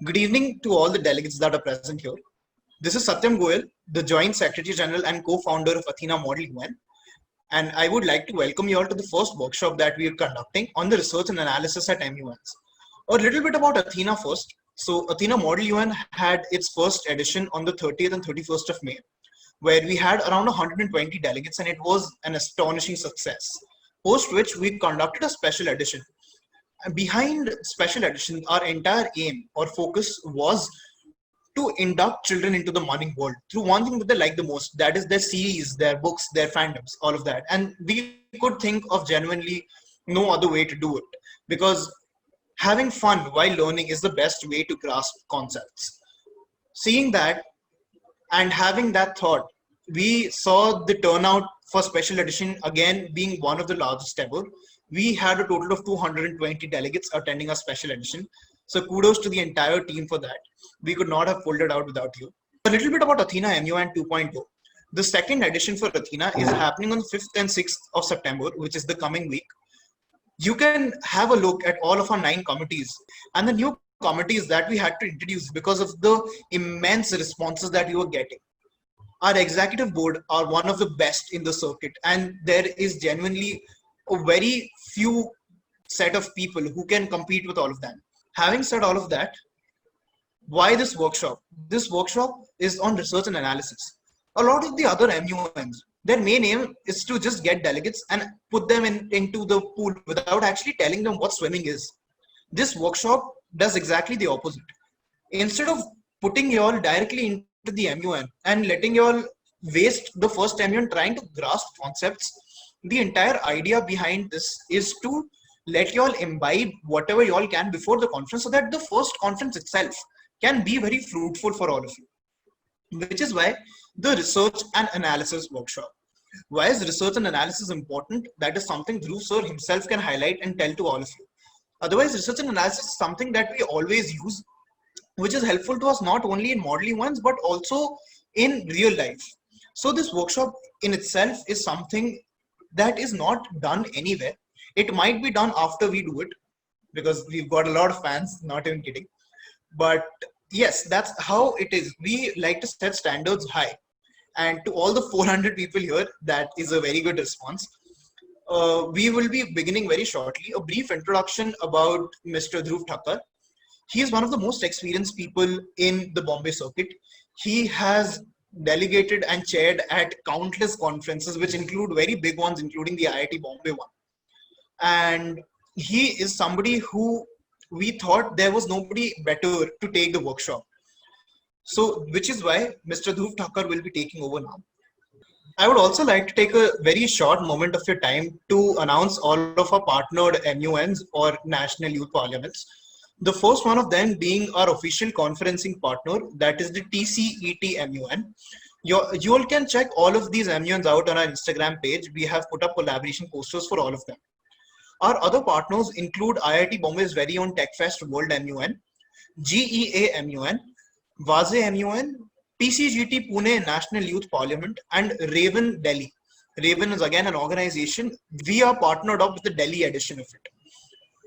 Good evening to all the delegates that are present here. This is Satyam Goyal, the Joint Secretary General and co-founder of Athena Model UN, and I would like to welcome you all to the first workshop that we are conducting on the research and analysis at MUNs. A little bit about Athena first. So Athena Model UN had its first edition on the 30th and 31st of May, where we had around 120 delegates and it was an astonishing success. Post which we conducted a special edition. Behind special edition, our entire aim or focus was to induct children into the modern world through one thing that they like the most, that is their series, their books, their fandoms, all of that. And we could think of genuinely no other way to do it, because having fun while learning is the best way to grasp concepts. Seeing that and having that thought, we saw the turnout for special edition again being one of the largest ever. We had a total of 220 delegates attending our special edition. So kudos to the entire team for that. We could not have pulled it out without you. A little bit about Athena MUN 2.0. The second edition for Athena is happening on the 5th and 6th of September, which is the coming week. You can have a look at all of our 9 committees and the new committees that we had to introduce because of the immense responses that we were getting. Our executive board are one of the best in the circuit, and there is genuinely a very few set of people who can compete with all of them. Having said all of that, why this workshop? This workshop is on research and analysis. A lot of the other MUNs, their main aim is to just get delegates and put them into the pool without actually telling them what swimming is. This workshop does exactly the opposite. Instead of putting you all directly into the MUN and letting you all waste the first MUN trying to grasp concepts, the entire idea behind this is to let you all imbibe whatever you all can before the conference so that the first conference itself can be very fruitful for all of you, which is why the research and analysis workshop. Why is research and analysis important? That is something Dhruv sir himself can highlight and tell to all of you. Otherwise, research and analysis is something that we always use, which is helpful to us not only in modeling ones, but also in real life. So this workshop in itself is something that is not done anywhere. It might be done after we do it, because we've got a lot of fans, not even kidding. But yes, that's how it is. We like to set standards high. And to all the 400 people here, that is a very good response. We will be beginning very shortly. A brief introduction about Mr. Dhruv Thakkar. He is one of the most experienced people in the Bombay circuit. He has delegated and chaired at countless conferences, which include very big ones, including the IIT Bombay one. And he is somebody who we thought there was nobody better to take the workshop. So, which is why Mr. Dhruv Thakkar will be taking over now. I would also like to take a very short moment of your time to announce all of our partnered MUNs or National Youth Parliaments. The first one of them being our official conferencing partner, that is the TCET MUN. You all can check all of these MUNs out on our Instagram page. We have put up collaboration posters for all of them. Our other partners include IIT Bombay's very own TechFest World MUN, GEA MUN, Vaze MUN, PCGT Pune National Youth Parliament, and Raven Delhi. Raven is again an organization. We are partnered up with the Delhi edition of it.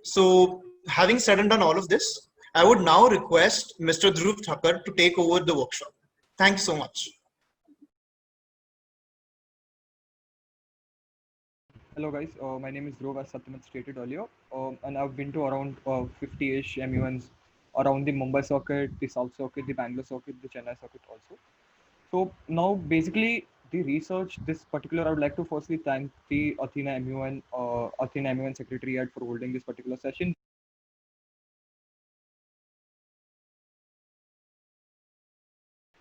So, having said and done all of this, I would now request Mr. Dhruv Thakkar to take over the workshop. Thanks so much. Hello guys, my name is Dhruv as Satyam had stated earlier, and I've been to around 50-ish MUNs around the Mumbai circuit, the South circuit, the Bangalore circuit, the Chennai circuit also. So now basically the research, this particular, I would like to firstly thank the Athena MUN Secretariat for holding this particular session.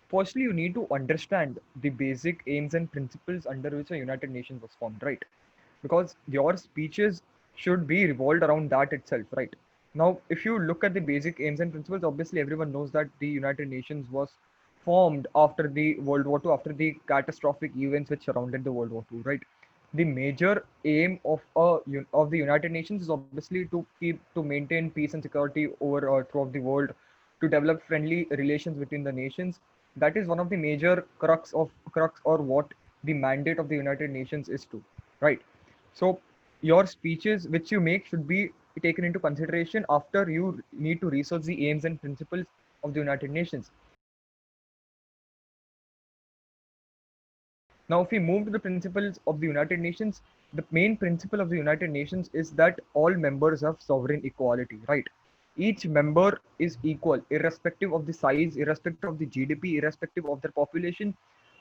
Firstly, you need to understand the basic aims and principles under which a United Nations was formed, right? Because your speeches should be revolved around that itself, right? Now, if you look at the basic aims and principles, obviously everyone knows that the United Nations was formed after the World War II, after the catastrophic events which surrounded the World War II, right? The major aim of the United Nations is obviously to maintain peace and security over throughout the world, to develop friendly relations between the nations. That is one of the major crux or what the mandate of the United Nations is to, right? So your speeches which you make should be taken into consideration after you need to research the aims and principles of the United Nations. Now, if we move to the principles of the United Nations, the main principle of the United Nations is that all members have sovereign equality, right? Each member is equal, irrespective of the size, irrespective of the GDP, irrespective of their population,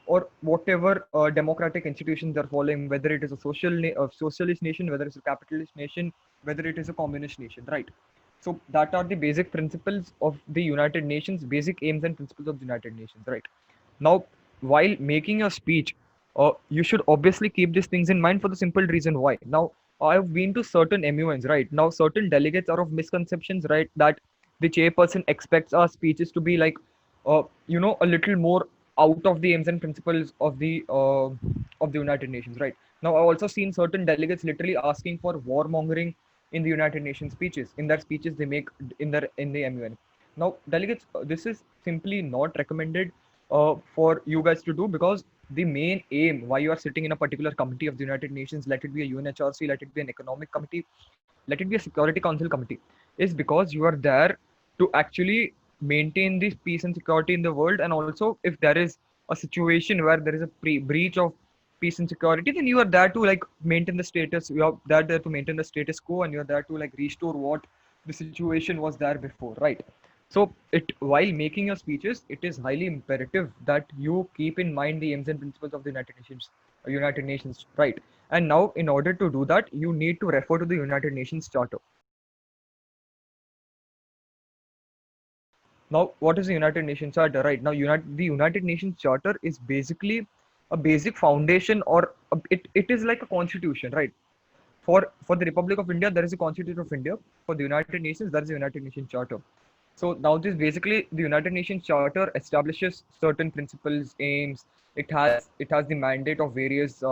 or whatever democratic institutions they're following, whether it is a socialist nation, whether it's a capitalist nation, whether it is a communist nation, right? So that are the basic principles of the United Nations, basic aims and principles of the United Nations, right? Now, while making a speech, you should obviously keep these things in mind for the simple reason why. Now, I've been to certain MUNs, right? Now, certain delegates are of misconceptions, right? That the chairperson expects our speeches to be like, a little more out of the aims and principles of the United Nations, right? Now, I've also seen certain delegates literally asking for warmongering in the United Nations speeches, in their speeches they make in the MUN. Now, delegates, this is simply not recommended for you guys to do, because the main aim why you are sitting in a particular committee of the United Nations, let it be a UNHRC, let it be an economic committee, let it be a Security Council committee, is because you are there to actually maintain the peace and security in the world. And also, if there is a situation where there is a breach of peace and security, then you are there to like maintain the status. You are there to maintain the status quo, and you are there to like restore what the situation was there before, right? So, while making your speeches, it is highly imperative that you keep in mind the aims and principles of the United Nations, right? And now, in order to do that, you need to refer to the United Nations Charter. Now, what is the United Nations Charter, right? Now, the United Nations Charter is basically a basic foundation, or it is like a constitution, right? For the Republic of India, there is a Constitution of India. For the United Nations, there is a United Nations Charter. So now this basically the United Nations Charter establishes certain principles, aims. It has the mandate of various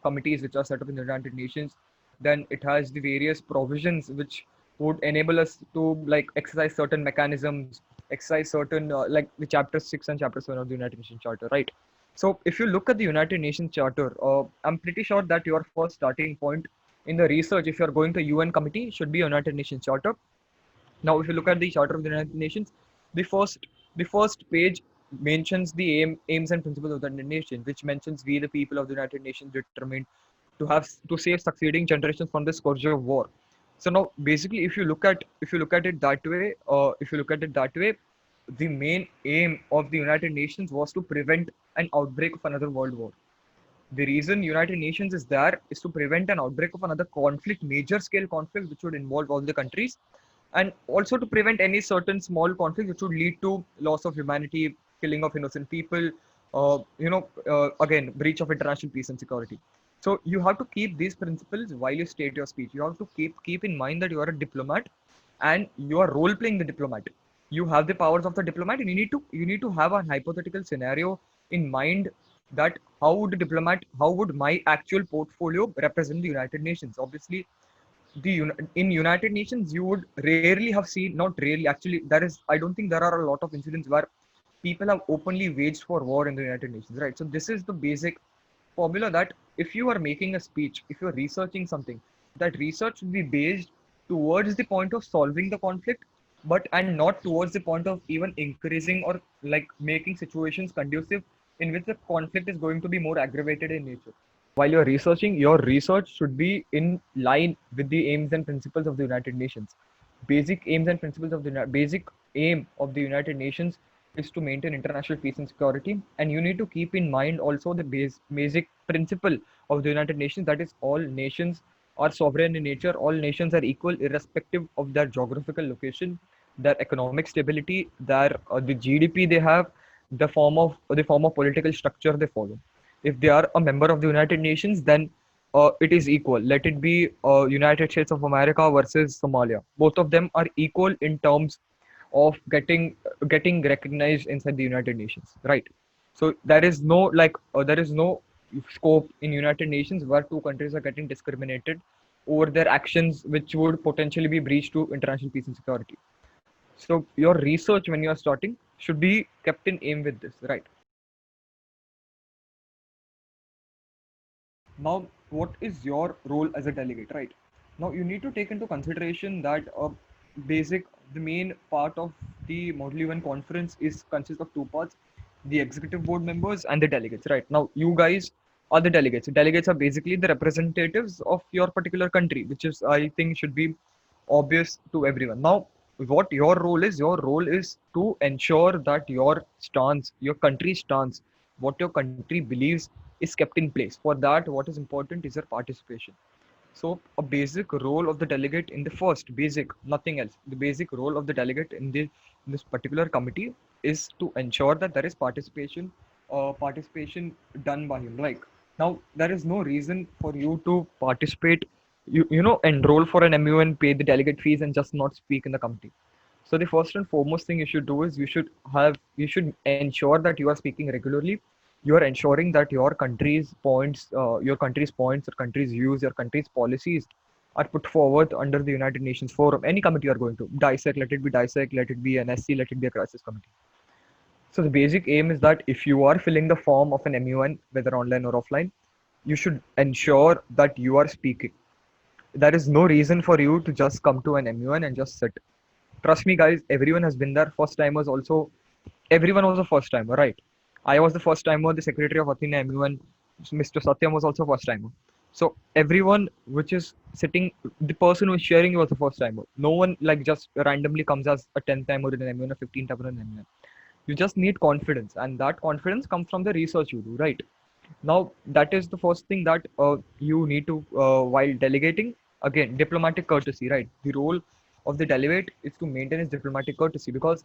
committees which are set up in the United Nations. Then it has the various provisions which would enable us to like exercise certain mechanisms, exercise certain like the chapter 6 and chapter 7 of the United Nations Charter, right? So if you look at the United Nations Charter, I'm pretty sure that your first starting point in the research, if you're going to UN committee, should be United Nations Charter. Now, if you look at the Charter of the United Nations, the first the first page mentions the aims and principles of the United Nations, which mentions we, the people of the United Nations, determined to save succeeding generations from the scourge of war. So now, basically, if you look at it that way, the main aim of the United Nations was to prevent an outbreak of another world war. The reason United Nations is there is to prevent an outbreak of another conflict, major scale conflict, which would involve all the countries, and also to prevent any certain small conflict which would lead to loss of humanity, killing of innocent people, again, breach of international peace and security. So you have to keep these principles while you state your speech. You have to keep in mind that you are a diplomat, and you are role playing the diplomat. You have the powers of the diplomat, and you need to have a hypothetical scenario in mind, that how would my actual portfolio represent the United Nations. Obviously, in United Nations, you would rarely have seen, not really, actually, I don't think there are a lot of incidents where people have openly waged for war in the United Nations, right? So this is the basic formula, that if you are making a speech, if you are researching something, that research should be based towards the point of solving the conflict, and not towards the point of even increasing or like making situations conducive in which the conflict is going to be more aggravated in nature. While you're researching, your research should be in line with the aims and principles of the United Nations. Basic aim of the United Nations is to maintain international peace and security, and you need to keep in mind also the basic principle of the United Nations, that is, all nations are sovereign in nature. All nations are equal, irrespective of their geographical location, their economic stability, their the GDP they have, the form of political structure they follow. If they are a member of the United Nations, then it is equal. Let it be United States of America versus Somalia. Both of them are equal in terms of getting recognized inside the United Nations, right? So there is no scope in United Nations where two countries are getting discriminated over their actions, which would potentially be breach to international peace and security. So your research when you are starting should be kept in aim with this, right? Now, what is your role as a delegate, right? Now, you need to take into consideration that the main part of the Model UN conference is consists of two parts: the executive board members and the delegates. Right now, you guys are the delegates. Delegates are basically the representatives of your particular country, which is, I think, should be obvious to everyone. Now, what your role is to ensure that your stance, your country's stance, what your country believes is kept in place. For that, what is important is your participation. So a basic role of the delegate in the first basic, nothing else. The basic role of the delegate in this particular committee is to ensure that there is participation done by him. Like now, there is no reason for you to participate. Enroll for an MUN, pay the delegate fees, and just not speak in the committee. So the first and foremost thing you should do is you should ensure that you are speaking regularly. You are ensuring that your country's points, your country's views, your country's policies are put forward under the United Nations forum. Any committee you are going to dissect, let it be dissect, let it be an SC, let it be a crisis committee. So the basic aim is that if you are filling the form of an MUN, whether online or offline, you should ensure that you are speaking. There is no reason for you to just come to an MUN and just sit. Trust me, guys, everyone has been there. First timers also, everyone was a first timer, right? I was the first timer, the secretary of Athena MUN, Mr. Satyam was also first timer. So everyone which is sitting, the person who is sharing was the first timer. No one like just randomly comes as a 10th timer in an MUN, a 15th timer in an MUN. You just need confidence, and that confidence comes from the research you do, right? Now, that is the first thing that you need to, while delegating, again, diplomatic courtesy, right? The role of the delegate is to maintain his diplomatic courtesy because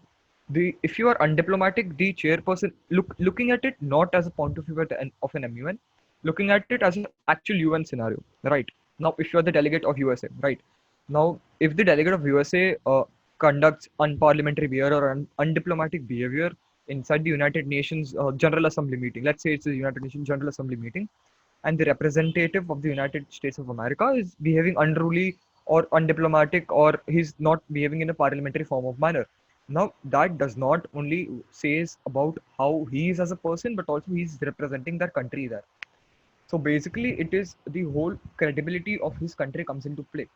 if you are undiplomatic, the chairperson looking at it not as a point of view of an MUN, looking at it as an actual UN scenario, right? Now, if you are the delegate of USA, right? Now, if the delegate of USA conducts unparliamentary behavior or undiplomatic behavior inside the United Nations General Assembly meeting. Let's say it's the United Nations General Assembly meeting, and the representative of the United States of America is behaving unruly or undiplomatic, or he's not behaving in a parliamentary form of manner. Now, that does not only says about how he is as a person, but also he's representing their country there. So basically, it is the whole credibility of his country comes into play.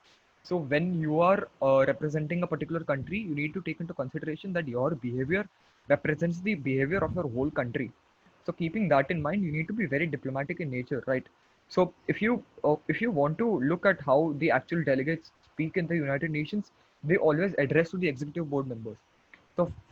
So when you are representing a particular country, you need to take into consideration that your behavior represents the behavior of your whole country. So keeping that in mind, you need to be very diplomatic in nature, right? So if you want to look at how the actual delegates speak in the United Nations, they always address to the executive board members.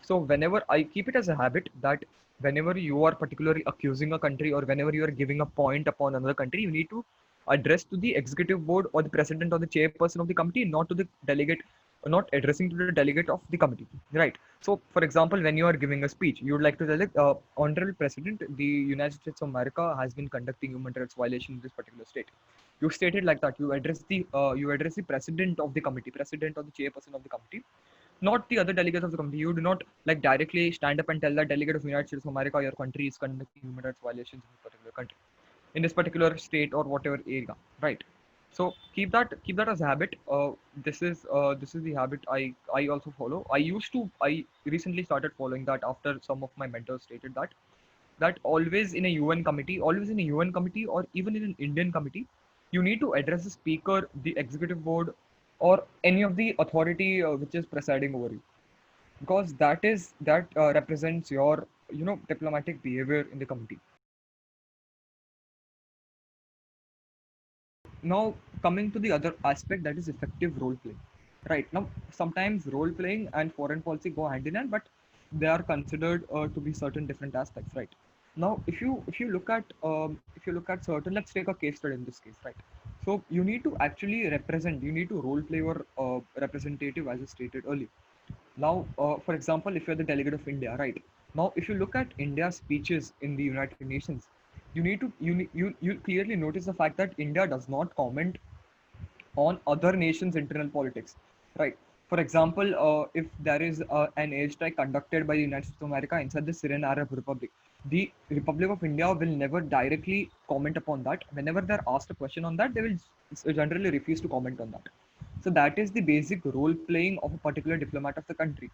So whenever I keep it as a habit that whenever you are particularly accusing a country or whenever you are giving a point upon another country, you need to address to the executive board or the president or the chairperson of the committee, not to the delegate, not addressing to the delegate of the committee, right? So, for example, when you are giving a speech, you would like to tell it, Honorable President, the United States of America has been conducting human rights violation in this particular state. You state it like that. You address the president of the committee, president or the chairperson of the committee, not the other delegates of the committee. You do not like directly stand up and tell that delegate of the United States of America, your country is conducting human rights violations in this particular country, in this particular state or whatever area, right? So keep that as a habit. This is the habit I also follow. I recently started following that after some of my mentors stated that always in a UN committee, or even in an Indian committee, you need to address the speaker, the executive board, or any of the authority which is presiding over you, because that represents your diplomatic behavior in the committee. Now, coming to the other aspect, that is effective role playing. Right now, sometimes role playing and foreign policy go hand in hand, but they are considered to be certain different aspects, right? Now, if you look at certain, let's take a case study in this case, right? So you need to actually represent, you need to role play your representative, as I stated earlier. Now, for example, if you're the delegate of India, right? Now, if you look at India's speeches in the United Nations, you clearly notice the fact that India does not comment on other nations' internal politics, right? For example, if there is an airstrike conducted by the United States of America inside the Syrian Arab Republic, the Republic of India will never directly comment upon that. Whenever they're asked a question on that, they will generally refuse to comment on that. So that is the basic role playing of a particular diplomat of the country.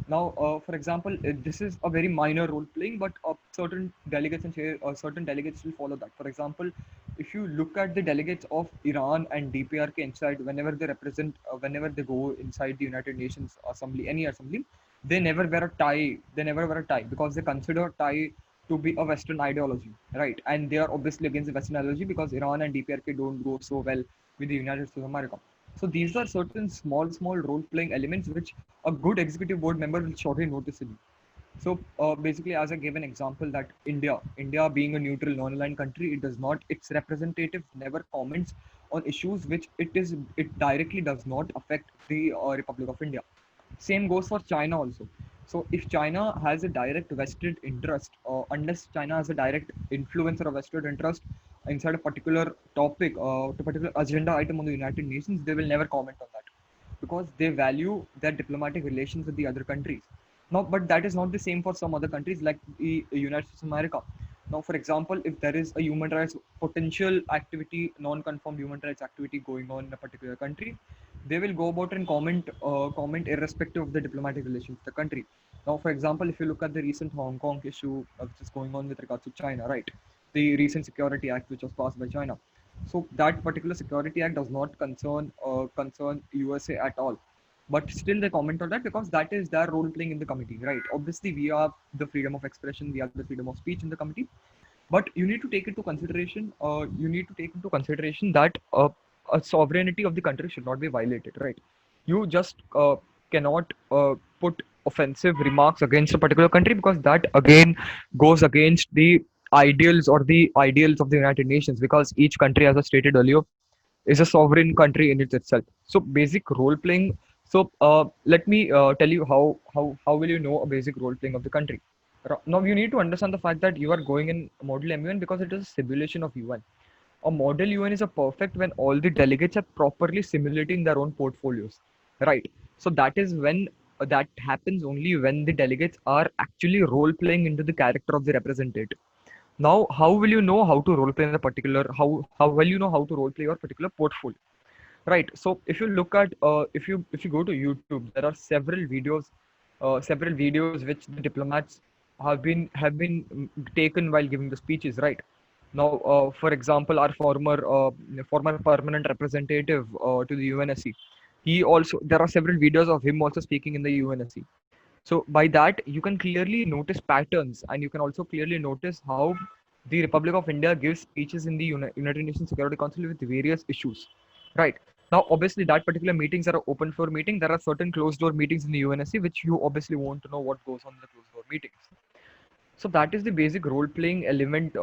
Now, for example, this is a very minor role playing, but certain delegates will follow that. For example, if you look at the delegates of Iran and DPRK inside, whenever they go inside the United Nations Assembly, any assembly, they never wear a tie. They never wear a tie because they consider tie to be a Western ideology, right? And they are obviously against the Western ideology because Iran and DPRK don't go so well with the United States of America. So these are certain small role-playing elements which a good executive board member will surely notice in you. So basically, as I gave an example that India being a neutral, non-aligned country, it does not, its representative never comments on issues which it directly does not affect the Republic of India. Same goes for China also. So if China has a direct vested interest, unless China has a direct influence or a vested interest inside a particular topic, to particular agenda item on the United Nations, they will never comment on that because they value their diplomatic relations with the other countries. Now, but that is not the same for some other countries like the United States of America. Now, for example, if there is a human rights potential activity, non-confirmed human rights activity going on in a particular country, they will go about and comment irrespective of the diplomatic relations with the country. Now, for example, if you look at the recent Hong Kong issue which is going on with regards to China, right? The recent Security Act which was passed by China. So that particular Security Act does not concern USA at all. But still they comment on that because that is their role playing in the committee, right? Obviously, we have the freedom of expression, we have the freedom of speech in the committee, but you need to take into consideration. You need to take into consideration that a sovereignty of the country should not be violated, right? You just cannot put offensive remarks against a particular country because that again goes against the ideals of the United Nations because each country, as I stated earlier, is a sovereign country in it itself. So basic role playing. So let me tell you how will you know a basic role playing of the country. Now you need to understand the fact that you are going in model MUN because it is a simulation of UN. A model UN is a perfect when all the delegates are properly simulating their own portfolios, right? So that is when that happens only when the delegates are actually role playing into the character of the representative. Now, how will you know how to role play in a particular how will you know how to role play your particular portfolio? Right. So if you look at if you go to YouTube, there are several videos which the diplomats have been taken while giving the speeches. Right. Now, for example, our former permanent representative to the UNSC, he also there are several videos of him also speaking in the UNSC. So by that, you can clearly notice patterns, and you can also clearly notice how the Republic of India gives speeches in the United Nations Security Council with various issues. Right. Now, obviously, that particular meetings are an open floor meeting. There are certain closed door meetings in the UNSC, which you obviously want to know what goes on in the closed door meetings. So that is the basic role playing element,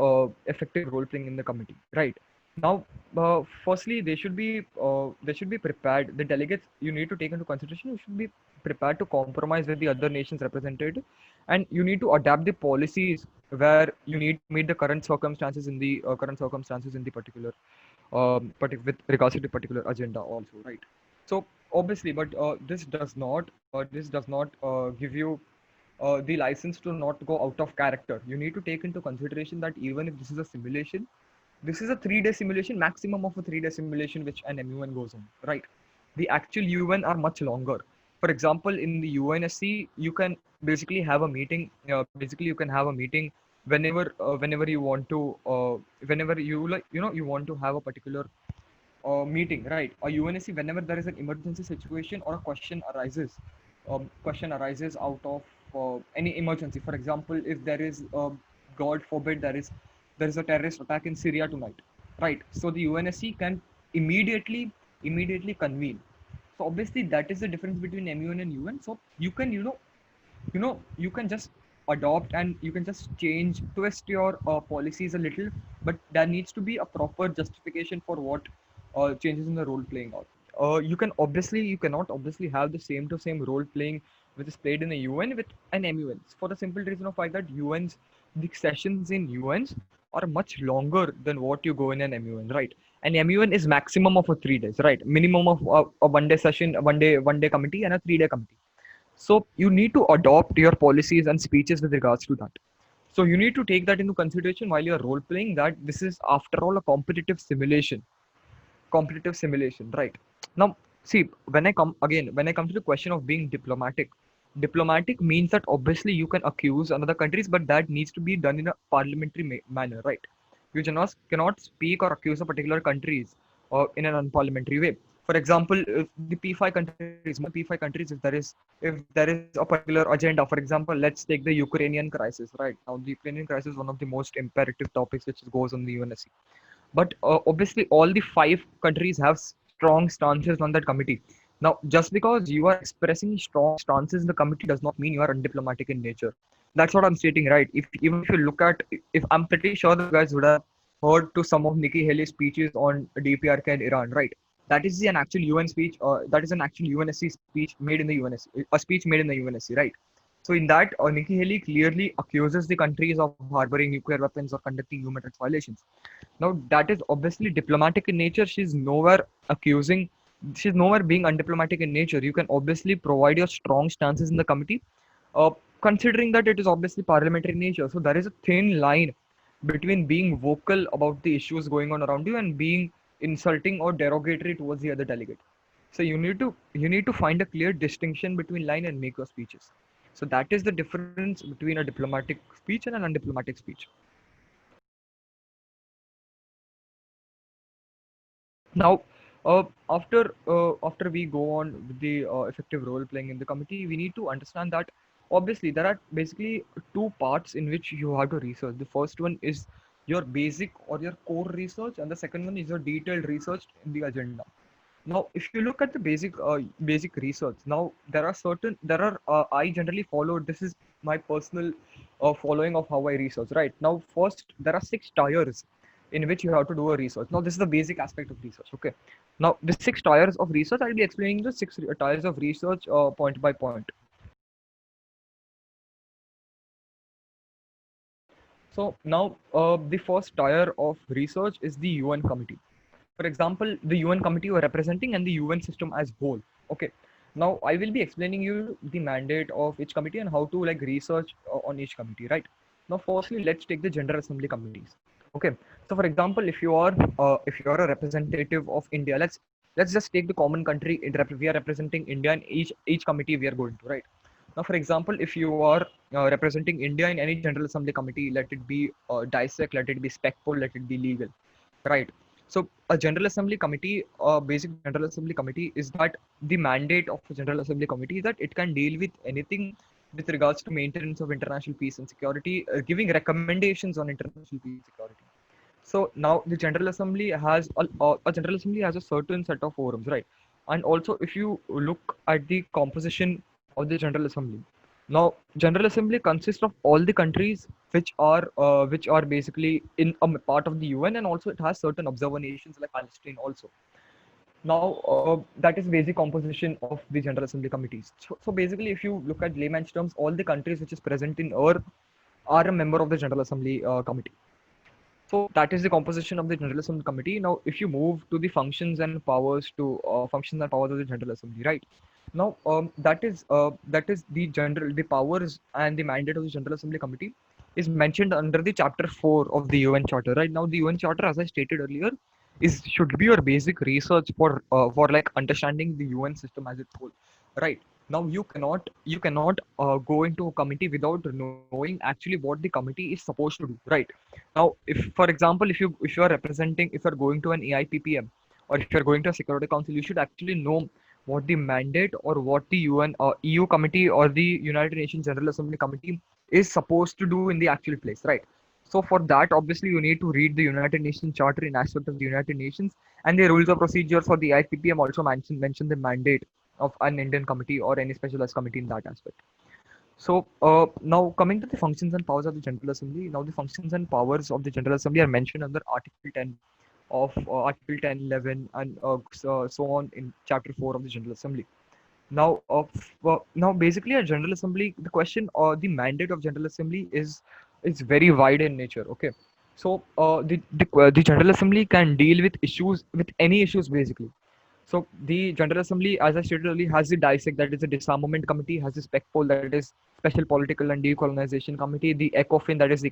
effective role playing in the committee, right? Now, firstly, they should be prepared. The delegates you need to take into consideration. You should be prepared to compromise with the other nations represented, and you need to adapt the policies where you need to meet the current circumstances in the particular with regards to the particular agenda also, right? So obviously, but this does not give you the license to not go out of character. You need to take into consideration that even if this is a simulation, this is a 3 day simulation, maximum of a 3 day simulation, which an MUN goes on, right? The actual UN are much longer. For example, in the UNSC, you can basically have a meeting. Basically, you can have a meeting whenever you want to, whenever you like, you want to have a particular meeting, right? Or UNSC, whenever there is an emergency situation or a question arises out of any emergency. For example, if there is, God forbid, there is a terrorist attack in Syria tonight, right? So the UNSC can immediately convene. So obviously, that is the difference between MUN and UN. So you can just adopt and you can just twist your policies a little, but there needs to be a proper justification for what changes in the role playing out. You cannot obviously have the same to same role playing which is played in the UN with an MUN, for the simple reason of fact that the sessions in UNs are much longer than what you go in an MUN, right? And MUN is maximum of a 3 days, right? Minimum of a 1 day session, a one day committee, and a 3 day committee. So you need to adopt your policies and speeches with regards to that. So you need to take that into consideration while you're role playing that this is after all a competitive simulation, right? Now, see, when I come to the question of being diplomatic means that obviously you can accuse another countries, but that needs to be done in a parliamentary manner, right? You cannot speak or accuse a particular countries or in an unparliamentary way. For example, if the P5 countries, more P5 countries, if there is a particular agenda, for example, let's take the Ukrainian crisis, right? Now, the Ukrainian crisis is one of the most imperative topics which goes on the UNSC. But obviously, all the five countries have strong stances on that committee. Now, just because you are expressing strong stances in the committee does not mean you are undiplomatic in nature. That's what I'm stating, right? If even if you look at, if I'm pretty sure that you guys would have heard to some of Nikki Haley's speeches on DPRK and Iran, right? That is an actual UN speech. That is an actual UNSC speech made in the UNSC, a speech made in the UNSC, right? So in that, Nikki Haley clearly accuses the countries of harboring nuclear weapons or conducting human rights violations. Now, that is obviously diplomatic in nature. She's nowhere being undiplomatic in nature. You can obviously provide your strong stances in the committee, uh, considering that it is obviously parliamentary in nature. So, there is a thin line between being vocal about the issues going on around you and being insulting or derogatory towards the other delegate. So, you need to find a clear distinction between line and make your speeches. So, that is the difference between a diplomatic speech and an undiplomatic speech. Now, after we go on with the effective role playing in the committee, we need to understand that obviously there are basically two parts in which you have to research. The first one is your basic or your core research, and the second one is your detailed research in the agenda. Now, if you look at the basic research, now I generally follow, this is my personal following of how I research. Right now, first there are 6 tiers in which you have to do a research. Now, this is the basic aspect of research. Okay. Now, the 6 tiers of research, I'll be explaining the tiers of research point by point. So now, the first tier of research is the UN committee. For example, the UN committee you are representing and the UN system as whole. Okay. Now I will be explaining you the mandate of each committee and how to like research on each committee, right? Now, firstly, let's take the General Assembly committees. Okay. So, for example, if you are a representative of India, let's just take the common country. We are representing India in each committee we are going to, right? Now, for example, if you are representing India in any General Assembly committee, let it be DISEC, let it be SPECPOL, let it be legal, right? So a General Assembly committee, basic General Assembly committee is that the mandate of a General Assembly committee is that it can deal with anything with regards to maintenance of international peace and security, giving recommendations on international peace and security. So now the General Assembly has a General Assembly has a certain set of forums, right? And also, if you look at the composition of the General Assembly, now General Assembly consists of all the countries which are basically in a part of the UN, and also it has certain observer nations like Palestine also. Now, that is basic composition of the General Assembly committees. So basically, if you look at layman's terms, all the countries which is present in Earth are a member of the General Assembly committee. So that is the composition of the General Assembly committee. Now, if you move to the functions and powers of the General Assembly, right? Now, that is the powers and the mandate of the General Assembly committee is mentioned under the Chapter 4 of the UN Charter. Right now, the UN Charter, as I stated earlier, is should be your basic research for like understanding the UN system as a whole. Right now, you cannot go into a committee without knowing actually what the committee is supposed to do. Right now, if for example, if you're going to an AIPPM or if you're going to a Security Council, you should actually know what the mandate or what the UN or EU committee or the United Nations General Assembly committee is supposed to do in the actual place, right? So for that, obviously, you need to read the United Nations Charter in aspect of the United Nations, and the rules of procedure for the IPPM also mention the mandate of an Indian committee or any specialized committee in that aspect. So now coming to the functions and powers of the General Assembly. Now the functions and powers of the General Assembly are mentioned under Article 10 of Article 10, 11, and so on in Chapter 4 of the General Assembly. Now basically a General Assembly, the question or the mandate of General Assembly is very wide in nature. Okay, so the General Assembly can deal with issues with any issues basically. So the General Assembly, as I stated earlier, has the DISEC, that is the Disarmament Committee, has the SPECPOL, that is Special Political and Decolonization Committee, the ECOFIN, that is the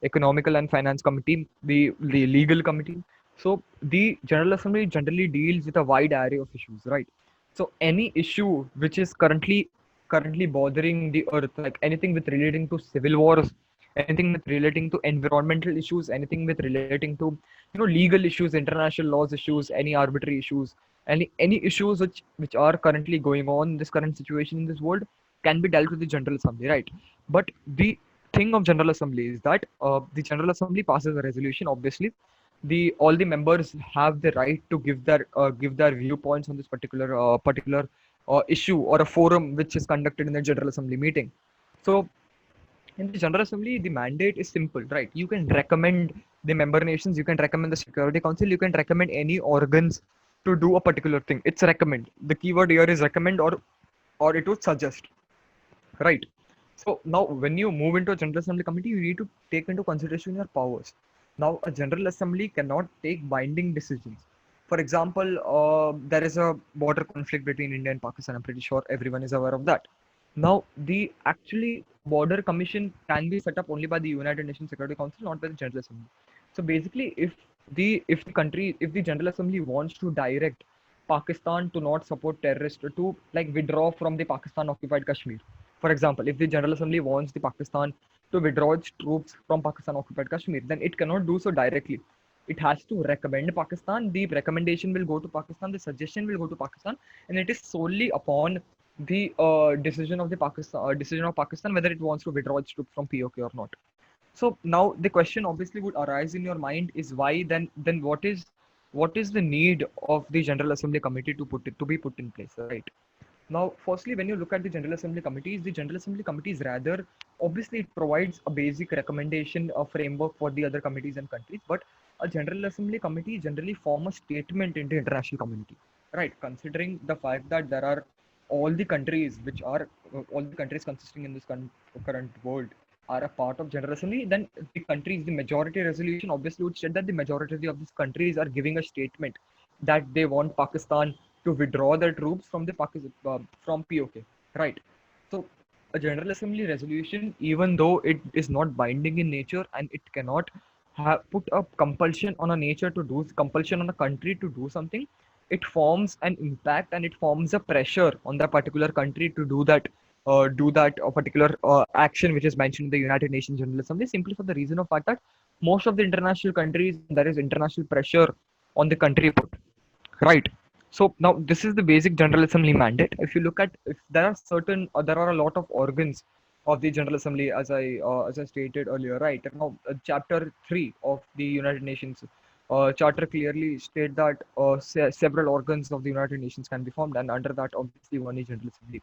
Economical and Finance Committee, the Legal Committee. So the General Assembly generally deals with a wide array of issues, right? So any issue which is currently bothering the earth, like anything with relating to civil wars, anything with relating to environmental issues, anything with relating to legal issues, international laws issues, any arbitrary issues, any issues which are currently going on in this current situation in this world can be dealt with the General Assembly, right? But the thing of General Assembly is that the General Assembly passes a resolution. Obviously, the all the members have the right to give their viewpoints on this particular issue or a forum which is conducted in the General Assembly meeting. So in the General Assembly, the mandate is simple, right? You can recommend the member nations, you can recommend the Security Council, you can recommend any organs to do a particular thing. It's recommend. The keyword here is recommend, or it would suggest, right? So now when you move into a General Assembly committee, you need to take into consideration your powers. Now a General Assembly cannot take binding decisions. For example, there is a border conflict between India and Pakistan. I'm pretty sure everyone is aware of that. Now the actually border commission can be set up only by the United Nations Security Council, not by the General Assembly. So basically, if the General Assembly wants to direct Pakistan to not support terrorists, to like withdraw from the Pakistan occupied Kashmir, for example, if the General Assembly wants the Pakistan to withdraw its troops from Pakistan occupied Kashmir, then it cannot do so directly. It has to recommend Pakistan. The recommendation will go to Pakistan. The suggestion will go to Pakistan, and it is solely upon the decision of Pakistan whether it wants to withdraw its troops from POK or not. So now the question obviously would arise in your mind is why then what is the need of the General Assembly committee to be put in place, right? Now, firstly, when you look at the General Assembly committees, the General Assembly committees rather obviously it provides a basic recommendation, a framework for the other committees and countries, but a General Assembly committee generally form a statement in the international community, right? Considering the fact that there are all the countries all the countries consisting in this current world are a part of General Assembly, then the majority resolution obviously would state that the majority of these countries are giving a statement that they want Pakistan to withdraw their troops from the Pakistan from POK, right? So a General Assembly resolution, even though it is not binding in nature and it cannot have put a compulsion on a nature to do compulsion on a country to do something, it forms an impact and it forms a pressure on that particular country to do that particular action which is mentioned in the United Nations General Assembly, simply for the reason of fact that most of the international countries there is international pressure on the country put, right? So now this is the basic General Assembly mandate. If you look at, if there are certain there are a lot of organs of the General Assembly, as I stated earlier, right? Now chapter 3 of the United Nations charter clearly state that several organs of the United Nations can be formed, and under that obviously one is General Assembly.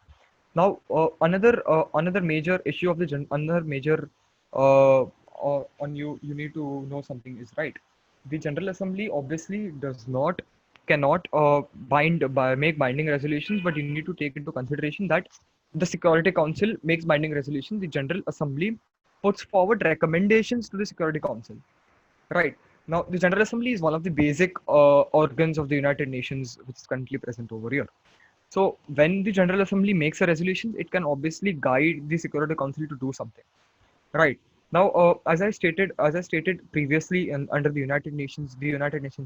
Now, another major issue of another major on you need to know something is, right. The General Assembly obviously does not cannot make binding resolutions, but you need to take into consideration that the Security Council makes binding resolutions. The General Assembly puts forward recommendations to the Security Council. Right. Now, the General Assembly is one of the basic organs of the United Nations, which is currently present over here. So when the General Assembly makes a resolution, it can obviously guide the Security Council to do something. Right. Now, as I stated previously, under the United Nations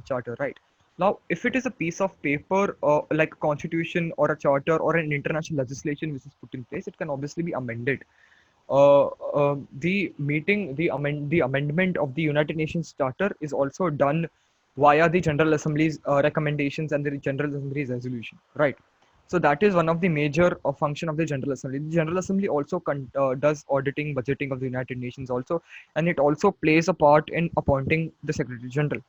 Charter, right. Now, if it is a piece of paper, like a constitution or a charter or an international legislation which is put in place, it can obviously be amended. The amendment of the United Nations Charter is also done via the General Assembly's recommendations and the General Assembly's resolution, right? So that is one of the major function of the General Assembly. The General Assembly also does auditing, budgeting of the United Nations also, and it also plays a part in appointing the Secretary General.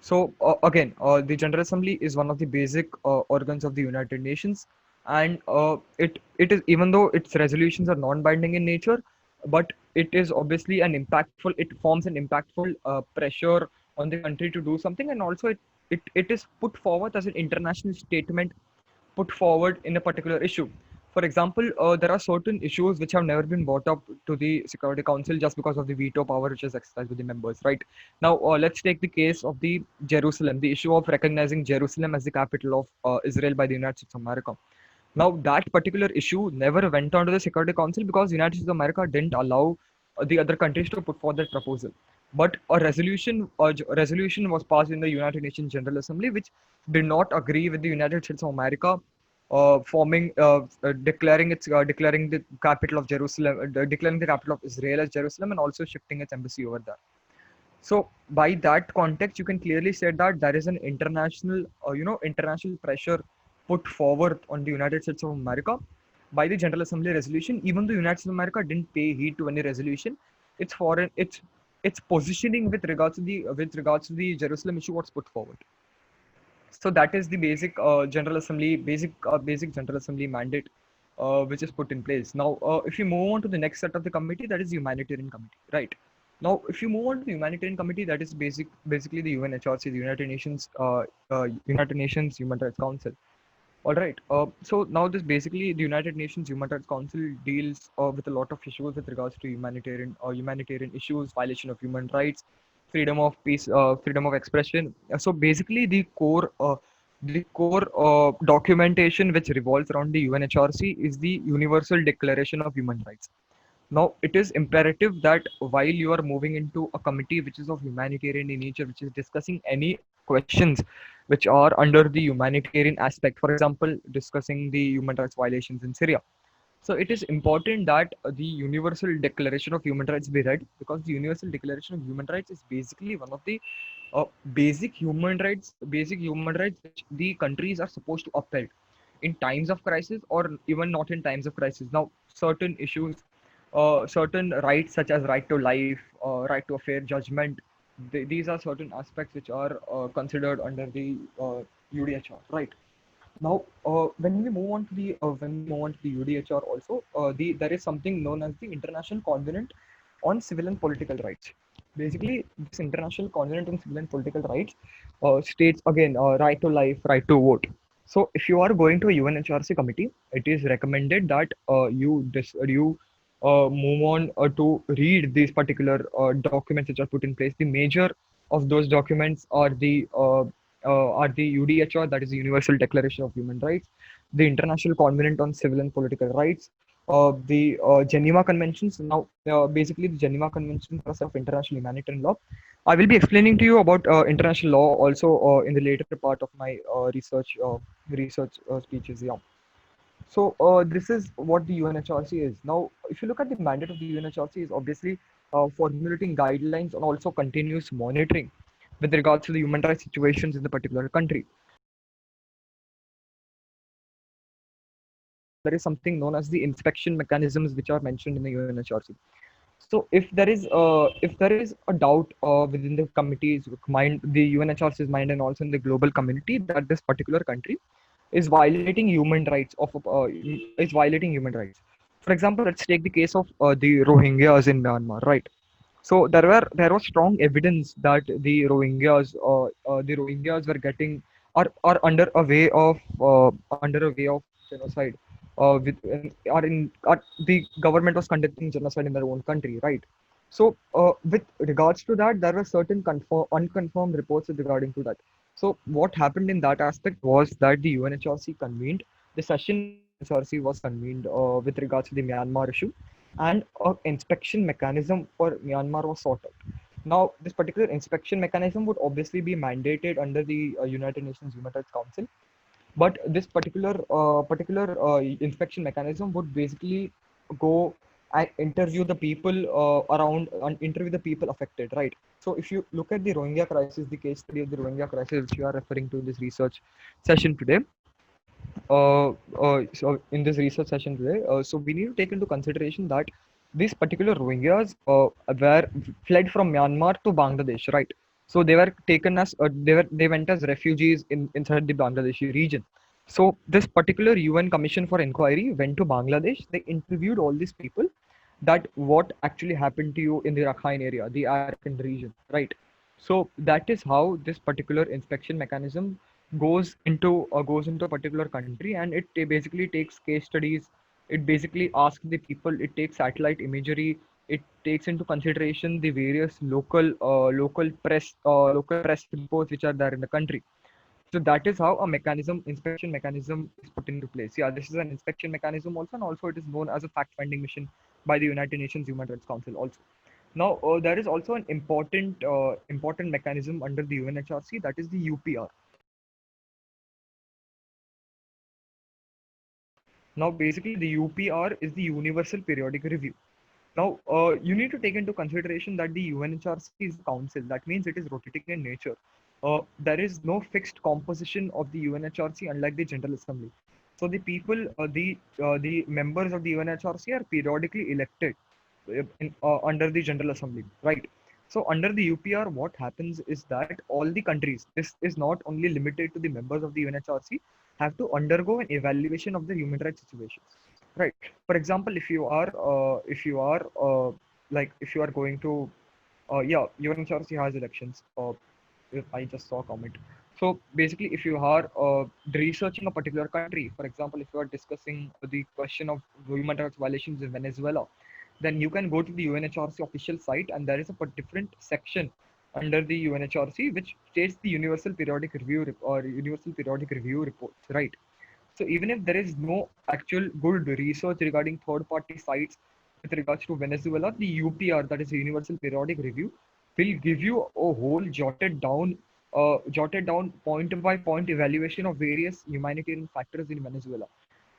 So again, the General Assembly is one of the basic organs of the United Nations, and it is, even though its resolutions are non-binding in nature, but it is obviously an impactful. It forms an impactful pressure on the country to do something, and also it is put forward as an international statement put forward in a particular issue. For example, there are certain issues which have never been brought up to the Security Council just because of the veto power which is exercised with the members, right? Now, let's take the case of the Jerusalem, the issue of recognizing Jerusalem as the capital of Israel by the United States of America. Now, that particular issue never went on to the Security Council because the United States of America didn't allow the other countries to put forward that proposal. But a resolution was passed in the United Nations General Assembly, which did not agree with the United States of America declaring the capital of Jerusalem, declaring the capital of Israel as Jerusalem, and also shifting its embassy over there. So by that context, you can clearly say that there is an international pressure put forward on the United States of America by the General Assembly resolution. Even though United States of America didn't pay heed to any resolution, its foreign its positioning with regards to the Jerusalem issue was put forward. So that is the basic General Assembly mandate, which is put in place. Now, if you move on to the next set of the committee, that is the humanitarian committee, right? Now, if you move on to the humanitarian committee, that is basically the UNHRC, the United Nations Human Rights Council. All right. So now this basically the United Nations Human Rights Council deals with a lot of issues with regards to humanitarian issues, violation of human rights, freedom of peace, freedom of expression. So basically, the core documentation which revolves around the UNHRC is the Universal Declaration of Human Rights. Now, it is imperative that while you are moving into a committee which is of humanitarian in nature, which is discussing any questions which are under the humanitarian aspect, for example, discussing the human rights violations in Syria. So, it is important that the Universal Declaration of Human Rights be read, because the Universal Declaration of Human Rights is basically one of the basic human rights which the countries are supposed to uphold in times of crisis, or even not in times of crisis. Now, certain rights such as right to life, right to a fair judgment, these are certain aspects which are considered under the UDHR, right? Now, when we move on to the UDHR also, there is something known as the International Covenant on Civil and Political Rights. Basically, this International Covenant on Civil and Political Rights states again right to life, right to vote. So, if you are going to a UNHRC committee, it is recommended that you move on to read these particular documents which are put in place. The major of those documents are the UDHR, that is the Universal Declaration of Human Rights, the International Covenant on Civil and Political Rights, the Geneva Conventions. Now, basically, the Geneva Conventions are a set of international humanitarian law. I will be explaining to you about international law also in the later part of my research speeches. Yeah. So this is what the UNHRC is. Now, if you look at the mandate of the UNHRC, is obviously formulating guidelines and also continuous monitoring with regards to the human rights situations in the particular country. There is something known as the inspection mechanisms which are mentioned in the UNHRC. So if there is a doubt within the committee's mind, the UNHRC's mind, and also in the global community, that this particular country is violating human rights is violating human rights. For example, let's take the case of the Rohingyas in Myanmar, right? So there was strong evidence that the Rohingyas were getting are under a way of genocide. The government was conducting genocide in their own country, right? So with regards to that, there were certain unconfirmed reports regarding to that. So what happened in that aspect was that the UNHRC convened the session. UNHRC was convened with regards to the Myanmar issue, and an inspection mechanism for Myanmar was sought out. Now, this particular inspection mechanism would obviously be mandated under the United Nations Human Rights Council, but this particular inspection mechanism would basically go and interview the people around and interview the people affected, right? So, if you look at the Rohingya crisis, the case study of the Rohingya crisis, which you are referring to in this research session today, so we need to take into consideration that these particular Rohingyas were fled from Myanmar to Bangladesh, right? So they were taken as they went as refugees inside the Bangladeshi region. So this particular UN Commission for Inquiry went to Bangladesh. They interviewed all these people, that what actually happened to you in the Rakhine area, the Arakan region, right? So that is how this particular inspection mechanism goes into a particular country, and it basically takes case studies. It basically asks the people. It takes satellite imagery. It takes into consideration the various local press reports which are there in the country. So that is how a inspection mechanism is put into place. Yeah, this is an inspection mechanism also, and also it is known as a fact-finding mission by the United Nations Human Rights Council also. Now, there is also an important mechanism under the UNHRC, that is the UPR. Now, basically, the UPR is the Universal Periodic Review. Now, you need to take into consideration that the UNHRC is a council. That means it is rotating in nature. There is no fixed composition of the UNHRC, unlike the General Assembly. So the people, the members of the UNHRC are periodically elected under the General Assembly, right? So under the UPR, what happens is that all the countries, this is not only limited to the members of the UNHRC, have to undergo an evaluation of the human rights situations, right? For example, if you are going to, yeah, UNHRC has elections. If I just saw a comment. So basically, if you are researching a particular country, for example, if you are discussing the question of human rights violations in Venezuela, then you can go to the UNHRC official site, and there is a different section under the UNHRC which states the Universal Periodic Review or Universal Periodic Review reports, right? So even if there is no actual good research regarding third-party sites with regards to Venezuela, the UPR, that is the Universal Periodic Review, will give you a whole jotted down point by point evaluation of various humanitarian factors in Venezuela.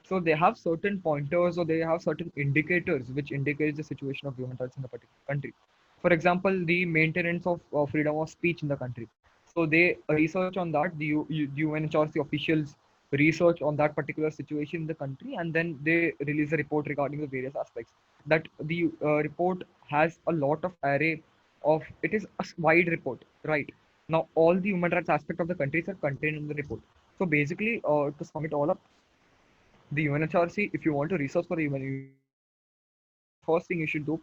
So they have certain pointers or they have certain indicators which indicates the situation of human rights in a particular country. For example, the maintenance of freedom of speech in the country. So they research on that. The UNHRC officials research on that particular situation in the country, and then they release a report regarding the various aspects. That the report has a lot of array of. It is a wide report, right? Now all the human rights aspect of the countries are contained in the report. So basically, to sum it all up, the UNHRC, if you want to research for the first thing you should do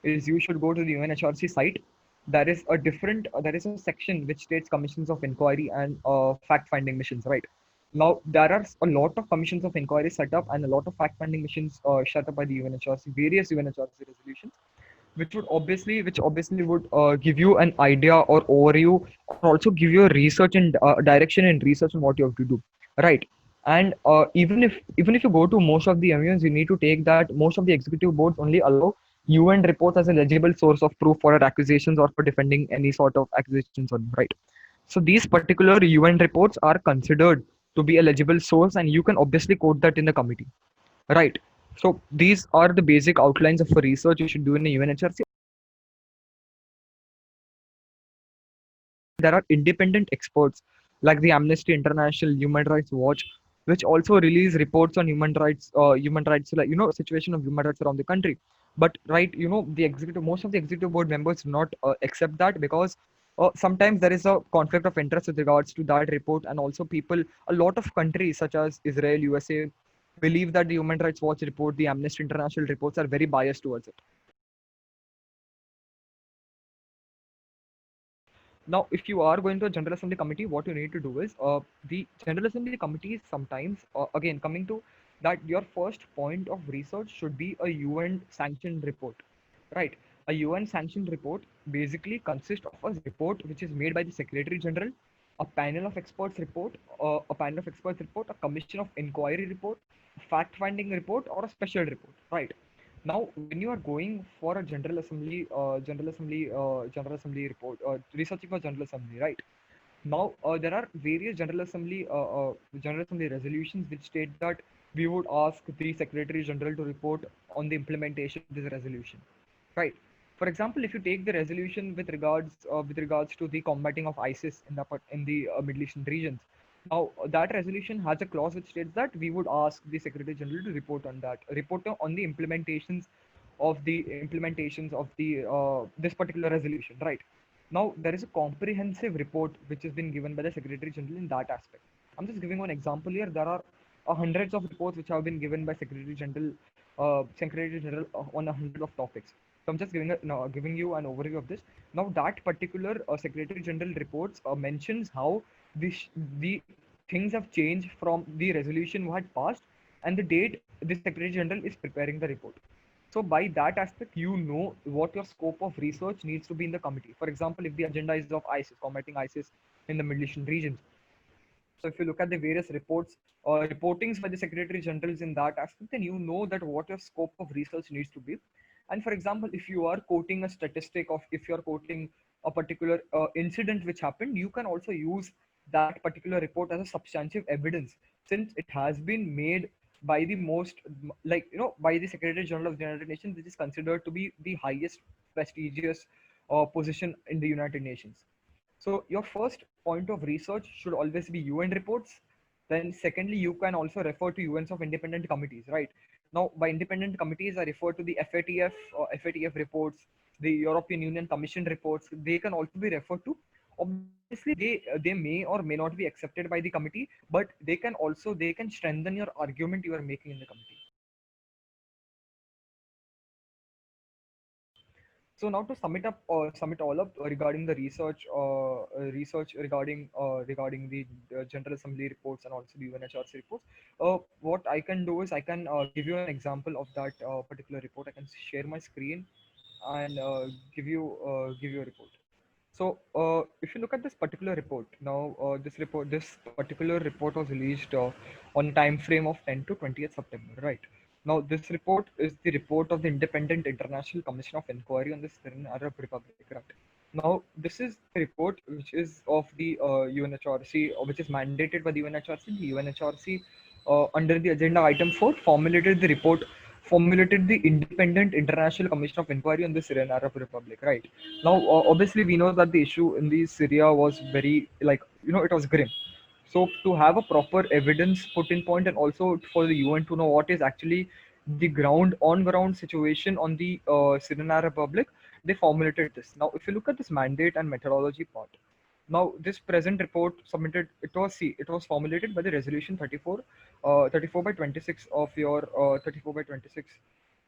is you should go to the UNHRC site. There is a section which states commissions of inquiry and fact-finding missions, right? Now there are a lot of commissions of inquiry set up and a lot of fact-finding missions set up by the UNHRC, various UNHRC resolutions, which obviously would give you an idea or overview, or also give you a research and direction and research on what you have to do, right? And even if you go to most of the MUNs, you need to take that most of the executive boards only allow UN reports as a legible source of proof for accusations or for defending any sort of accusations on, right? So these particular UN reports are considered to be a legible source, and you can obviously quote that in the committee, right? So these are the basic outlines of a research you should do in a UNHRC. There are independent experts like the Amnesty International, Human Rights Watch, which also release reports on human rights, like situation of human rights around the country. But right, most of the executive board members do not accept that, because sometimes there is a conflict of interest with regards to that report, and also a lot of countries such as Israel, USA, believe that the Human Rights Watch report, the Amnesty International reports are very biased towards it. Now, if you are going to a General Assembly committee, what you need to do is the General Assembly committees sometimes, again, coming to that, your first point of research should be a UN sanctioned report, right? A UN sanctioned report basically consists of a report which is made by the Secretary General, a panel of experts report, a commission of inquiry report, a fact finding report, or a special report, right? Now, when you are going for a General Assembly report, researching for General Assembly, right? Now, there are various General Assembly resolutions which state that we would ask the Secretary General to report on the implementation of this resolution, right? For example, if you take the resolution with regards to the combating of ISIS in the Middle Eastern regions, now that resolution has a clause which states that we would ask the Secretary General to report on the implementations of the this particular resolution, right? Now there is a comprehensive report which has been given by the Secretary General in that aspect. I'm just giving one example here. There are hundreds of reports which have been given by Secretary General on a hundred of topics. So I'm just giving you an overview of this. Now that particular Secretary General reports mentions how the things have changed from the resolution we had passed and the date the Secretary General is preparing the report. So by that aspect, you know what your scope of research needs to be in the committee. For example, if the agenda is of ISIS, combating ISIS in the Middle Eastern regions. So if you look at the various reports or reportings by the Secretary Generals in that aspect, then you know that what your scope of research needs to be. And for example, if you are quoting a statistic of, if you are quoting a particular incident which happened, you can also use that particular report as a substantive evidence, since it has been made by the most, like, by the Secretary General of the United Nations, which is considered to be the highest prestigious position in the United Nations. So your first point of research should always be UN reports. Then secondly, you can also refer to UNs of independent committees, right? Now, by independent committees, I refer to the FATF reports, the European Union Commission reports. They can also be referred to. Obviously, they may or may not be accepted by the committee, but they can strengthen your argument you are making in the committee. So now to sum it all up regarding the research regarding the General Assembly reports and also the UNHRC reports. What I can do is I can give you an example of that particular report. I can share my screen and give you a report. So if you look at this particular report, now this particular report was released on time frame of 10 to 20th September, right? Now this report is the report of the Independent International Commission of Inquiry on the Syrian Arab Republic, right? Now this is the report which is of the UNHRC, which is mandated by the UNHRC. The UNHRC under the agenda item 4 formulated the Independent International Commission of Inquiry on the Syrian Arab Republic, right? Now, obviously, we know that the issue in the Syria was very, like, it was grim. So, to have a proper evidence put in point, and also for the UN to know what is actually the on ground situation on the Syrian Arab Republic, they formulated this. Now, if you look at this mandate and methodology part, now this present report submitted, it was formulated by the resolution 34 by 26 of your 34 by 26.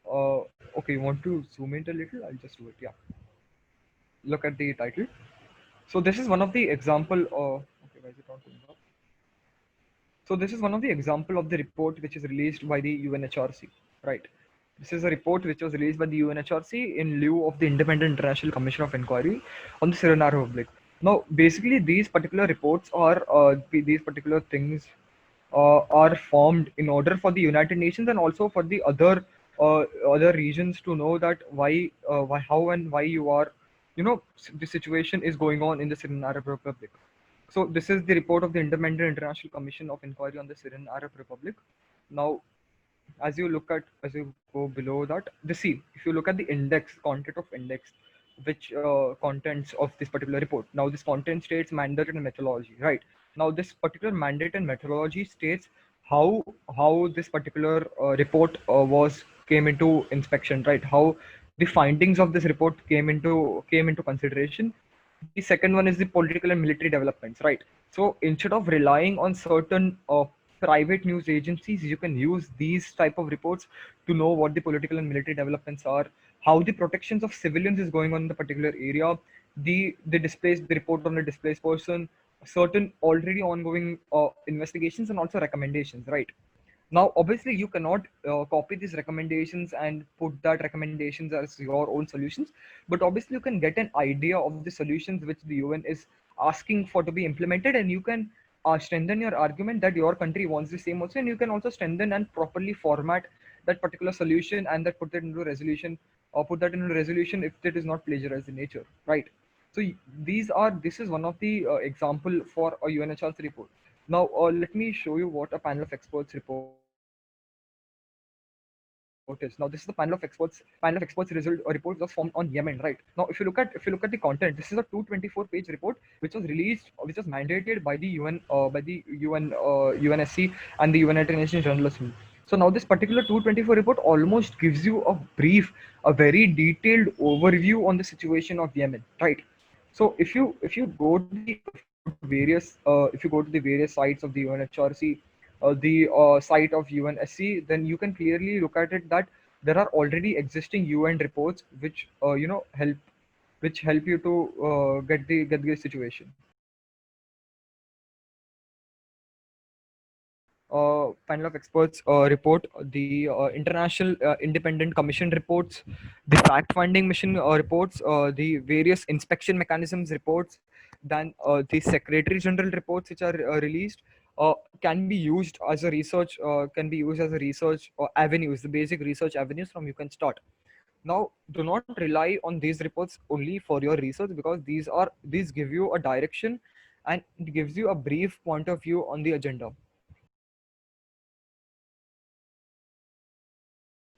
Uh, okay, you want to zoom in a little? I'll just do it. Yeah, look at the title. So this is one of the example. Okay, why is it not coming up? So this is one of the example of the report which is released by the UNHRC, right? This is a report which was released by the UNHRC in lieu of the Independent International Commission of Inquiry on the Syrian Republic. Now, basically, these particular reports these particular things are formed in order for the United Nations and also for the other regions to know that why, how, and why the situation is going on in the Syrian Arab Republic. So this is the report of the Independent International Commission of Inquiry on the Syrian Arab Republic. Now, as you go below that, if you look at the content of index, which contents of this particular report. Now, this content states mandate and methodology, right? Now, this particular mandate and methodology states how this particular report was came into inspection, right? How the findings of this report came into consideration. The second one is the political and military developments, right? So instead of relying on certain private news agencies, you can use these type of reports to know what the political and military developments are, how the protections of civilians is going on in the particular area, the report on the displaced person, certain already ongoing investigations and also recommendations, right? Now, obviously, you cannot copy these recommendations and put that recommendations as your own solutions, but obviously, you can get an idea of the solutions which the UN is asking for to be implemented, and you can strengthen your argument that your country wants the same also, and you can also strengthen and properly format that particular solution and that put that into a resolution or put that into a resolution if it is not plagiarized in nature, right? So this is one of the example for a UNHRC report. Now, let me show you what a panel of experts report is. Now, this is the panel of experts report was formed on Yemen, right? Now, if you look at the content, this is a 224-page report which was mandated by the UNSC and the United Nations General Assembly. So now this particular 224 report almost gives you a very detailed overview on the situation of Yemen, right? So if you go to the various sites of the UNHRC, the site of UNSC, then you can clearly look at it that there are already existing UN reports which help you to get the situation. Panel of experts report, the international independent commission reports, the fact finding mission reports, the various inspection mechanisms reports, then the secretary general reports which are released can be used as a research avenues, the basic research avenues from you can start. Now, do not rely on these reports only for your research, because these give you a direction and it gives you a brief point of view on the agenda.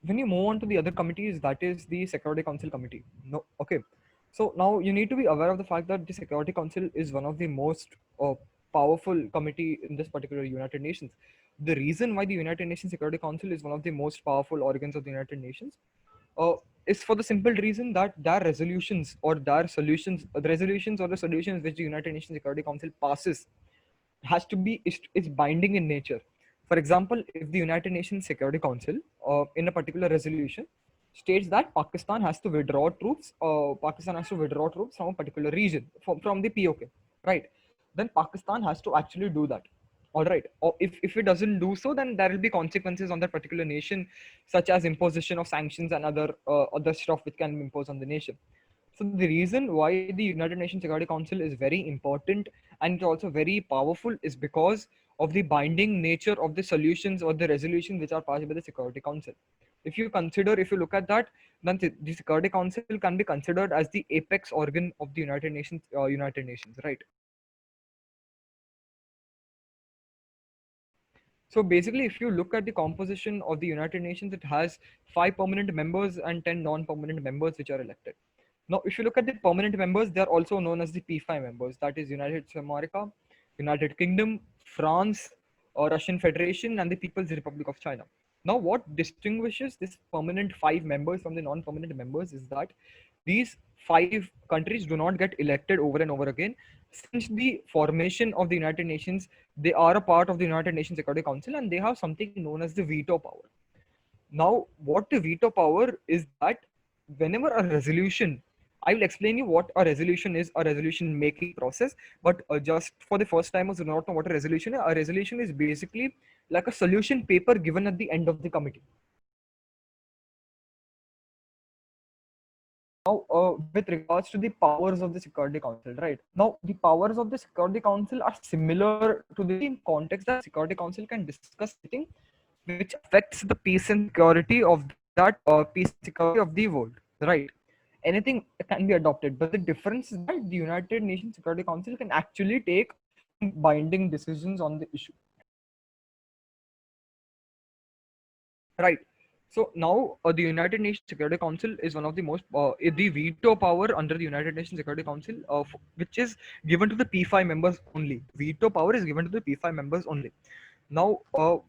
when you move on to the other committees, that is the Security Council committee. No, okay. So now you need to be aware of the fact that the Security Council is one of the most uh, powerful committee in this particular United Nations. The reason why the United Nations Security Council is one of the most powerful organs of the United Nations uh, is for the simple reason that their resolutions or their solutions, the resolutions or the solutions which the United Nations Security Council passes has to be is binding in nature. For example, if the United Nations Security Council, in a particular resolution, states that Pakistan has to withdraw troops from a particular region from the POK, right? Then Pakistan has to actually do that. All right. Or if it doesn't do so, then there will be consequences on that particular nation, such as imposition of sanctions and other stuff which can be imposed on the nation. So the reason why the United Nations Security Council is very important and it's also very powerful is because of the binding nature of the solutions or the resolutions which are passed by the Security Council. If you look at that, then the Security Council can be considered as the apex organ of the United Nations, right? So basically, if you look at the composition of the United Nations, it has 5 permanent members and 10 non-permanent members which are elected. Now, if you look at the permanent members, they are also known as the P5 members. That is United States of America, United Kingdom, France, Russian Federation, and the People's Republic of China. Now, what distinguishes this permanent 5 members from the non-permanent members is that these 5 countries do not get elected over and over again. Since the formation of the United Nations, they are a part of the United Nations Security Council and they have something known as the veto power. Now, what the veto power is that whenever a resolution, I will explain you what a resolution is, a resolution making process. But just for the first timers who do not know what a resolution is basically like a solution paper given at the end of the committee. Now, with regards to the powers of the Security Council, right? Now, the powers of the Security Council are similar to the same context that Security Council can discuss anything which affects the peace and security of that peace and security of the world, right? Anything can be adopted, but the difference is that the United Nations Security Council can actually take some binding decisions on the issue, right? So now the United Nations Security Council is one of the most the veto power under the United Nations Security Council, which is given to the P5 members only. Veto power is given to the P5 members only. Now,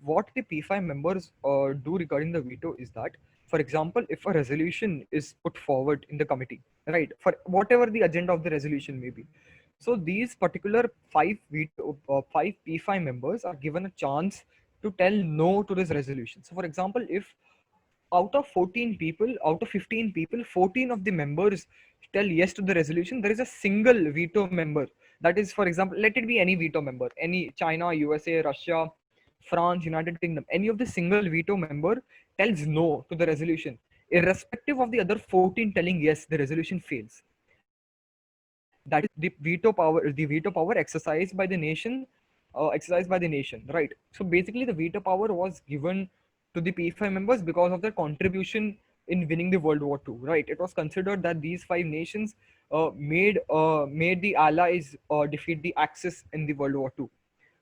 what the P5 members do regarding the veto is that, for example, if a resolution is put forward in the committee, right, for whatever the agenda of the resolution may be, so these particular five P5 members are given a chance to tell no to this resolution. So, for example, if out of 14 people, out of 15 people, 14 of the members tell yes to the resolution, there is a single veto member. That is, for example, let it be any veto member, any China, USA, Russia, France, United Kingdom, any of the single veto member tells no to the resolution. Irrespective of the other 14 telling yes, the resolution fails. That is the veto power exercised by the nation, right? So basically, the veto power was given to the P5 members because of their contribution in winning the World War II, right? It was considered that these 5 nations made the Allies defeat the Axis in the World War II.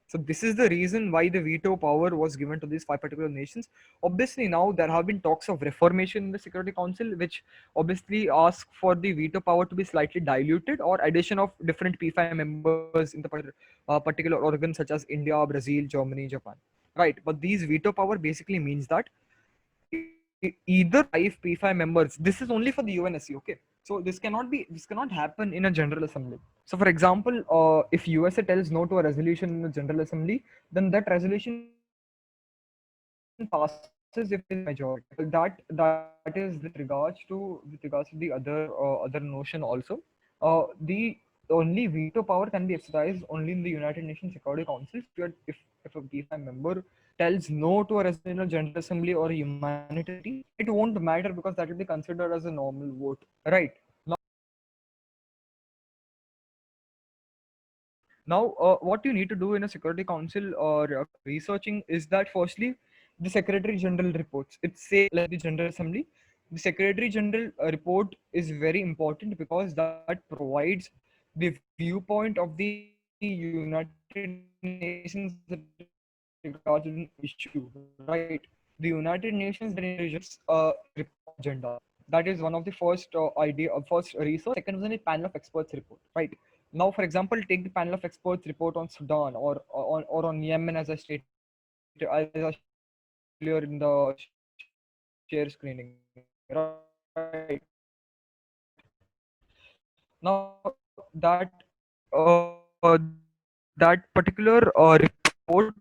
So this is the reason why the veto power was given to these 5 particular nations. Obviously, now there have been talks of reformation in the Security Council, which obviously ask for the veto power to be slightly diluted or addition of different P5 members in the particular organs such as India, Brazil, Germany, Japan. Right, but these veto power basically means that either 5 P5 members. This is only for the UNSC, okay? So this cannot happen in a General Assembly. So, for example, if USA tells no to a resolution in the General Assembly, then that resolution passes if there is a majority. That is with regards to the other notion also. The only veto power can be exercised only in the United Nations Security Council. If a P5 member tells no to a resolution in a General Assembly or a humanitarian treaty, it won't matter because that will be considered as a normal vote, right? Now, what you need to do in a Security Council or researching is that firstly, the Secretary General reports. It's say like the General Assembly. The Secretary General report is very important because that provides the viewpoint of the United Nations regards to an issue, right? Now, the United Nations then introduces a report agenda. That is one of the first first research. Second was a panel of experts report, right? Now, for example, take the panel of experts report on Sudan or on Yemen, as I stated, as I shared earlier in the share screening, right? Now that particular reports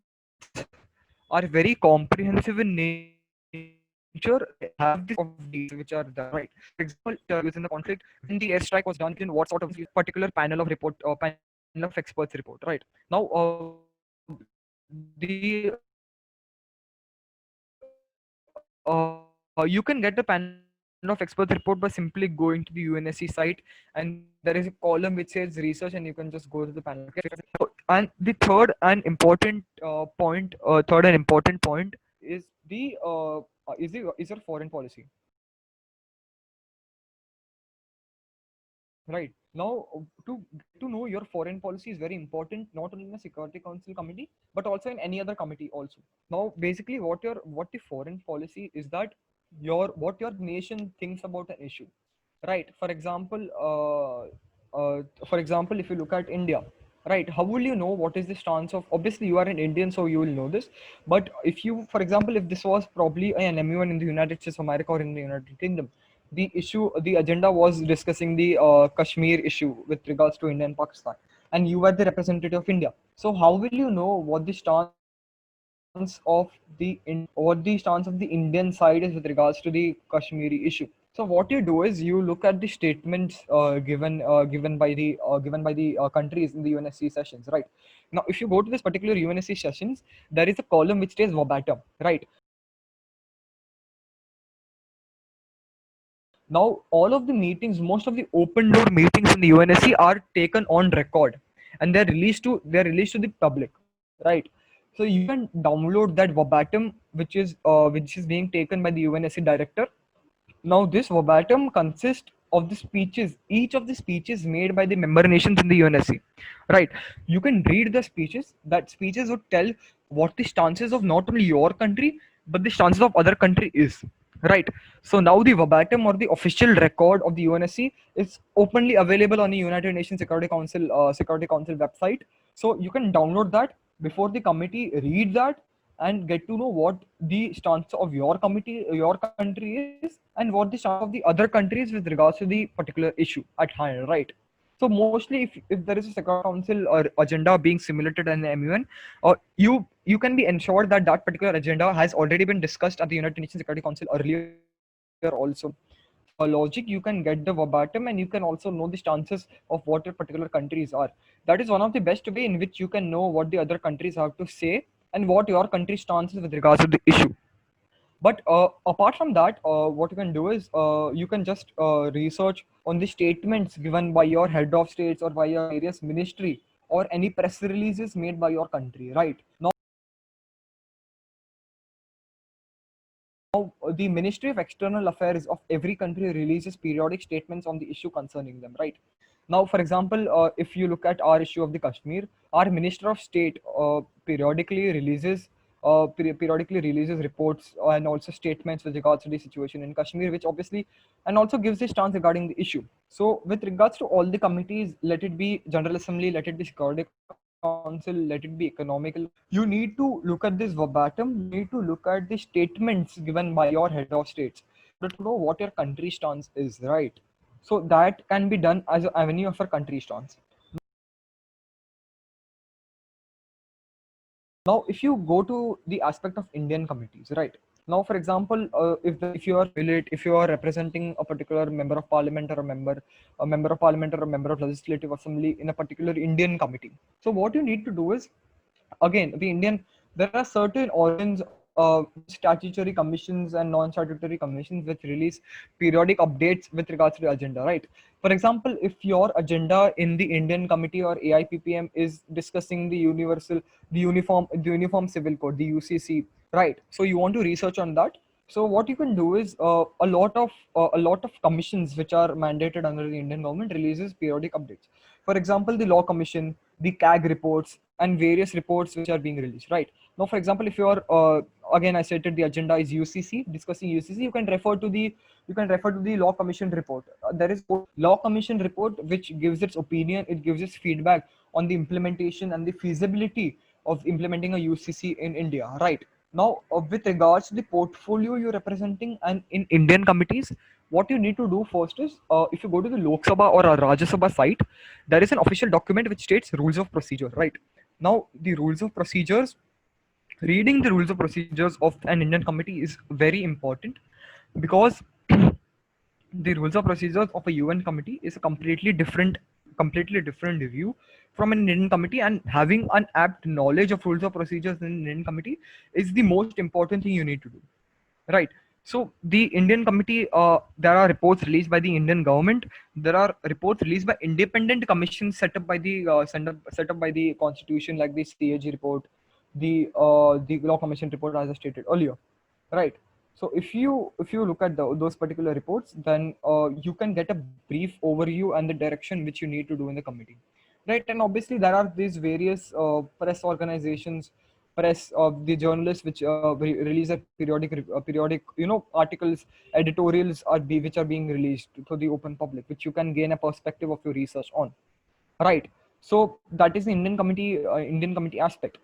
are very comprehensive in nature. They have this of details which are there, right? For example, using the conflict, when the airstrike was done, in what sort of particular panel of experts report, right? Now, you can get the panel of experts report by simply going to the UNSC site, and there is a column which says research, and you can just go to the panel. So, and the third and important point is your foreign policy. Right. Now, to get to know your foreign policy is very important, not only in the Security Council committee, but also in any other committee also. Now, basically, what the foreign policy is that what your nation thinks about an issue, right? For example, if you look at India, right, how will you know what is the stance of? Obviously, you are an Indian, so you will know this. But if you, for example, if this was probably an MUN in the United States of America or in the United Kingdom, the agenda was discussing the Kashmir issue with regards to India and Pakistan, and you were the representative of India. So how will you know what the stance of the Indian side is with regards to the Kashmiri issue? So what you do is you look at the statements given by the countries in the UNSC sessions, right? Now, if you go to this particular UNSC sessions, there is a column which says verbatim, right? Now, all of the meetings, most of the open door meetings in the UNSC are taken on record, and they're released to the public, right? So you can download that verbatim, which is being taken by the UNSC director. Now, this verbatim consists of the speeches, each of the speeches made by the member nations in the UNSC, right? You can read the speeches. That speeches would tell what the stances of not only your country, but the stances of other country is, right? So now the verbatim or the official record of the UNSC is openly available on the United Nations Security Council website. So you can download that before the committee read that and get to know what the stance of your country is, and what the stance of the other countries with regards to the particular issue at hand, right? So mostly, if there is a Security Council or agenda being simulated in the MUN, you can be ensured that that particular agenda has already been discussed at the United Nations Security Council earlier also. So by logic, you can get the verbatim, and you can also know the stances of what your particular countries are. That is one of the best way in which you can know what the other countries have to say and what your country's stance is with regards to the issue. But apart from that, what you can do is you can just research on the statements given by your head of states or by your various ministry or any press releases made by your country, right? Now, the Ministry of External Affairs of every country releases periodic statements on the issue concerning them, right? Now, for example, if you look at our issue of the Kashmir, our Minister of State periodically releases reports and also statements with regards to the situation in Kashmir, which obviously and also gives his stance regarding the issue. So, with regards to all the committees, let it be General Assembly, let it be Security Council, let it be economical, you need to look at this verbatim. You need to look at the statements given by your head of states in order to know what your country stance is, right? So that can be done as an avenue of your country stance. Now, if you go to the aspect of Indian committees, right? Now, for example, if you are representing a particular member of parliament or a member of parliament or a member of legislative assembly in a particular Indian committee. So what you need to do is, again, there are certain organs, statutory commissions and non-statutory commissions which release periodic updates with regards to the agenda, right? For example, if your agenda in the Indian committee or AIPPM is discussing the uniform civil code, the UCC, right? So you want to research on that. So what you can do is a lot of commissions which are mandated under the Indian government releases periodic updates. For example, the Law Commission, the CAG reports, and various reports which are being released, right? Now, for example, if you are again, I stated the agenda is UCC, discussing UCC, you can refer to the Law Commission report. There is Law Commission report which gives its opinion, it gives its feedback on the implementation and the feasibility of implementing a UCC in India, right? Now, with regards to the portfolio you're representing and in Indian committees, what you need to do first is, if you go to the Lok Sabha or a Rajya Sabha site, there is an official document which states rules of procedure, right? Now, the rules of procedures, reading the rules of procedures of an Indian committee is very important, because the rules of procedures of a UN committee is a completely different view from an Indian committee, and having an apt knowledge of rules of procedures in an Indian committee is the most important thing you need to do, right? So the Indian committee, there are reports released by the Indian government. There are reports released by independent commissions set up by the constitution, like the CAG report, the Law Commission report, as I stated earlier, right? So if you look at those particular reports, then you can get a brief overview and the direction which you need to do in the committee, right? And obviously there are these various press organizations, press the journalists which release a periodic articles, editorials which are being released to the open public, which you can gain a perspective of your research on, right? So that is the Indian committee aspect.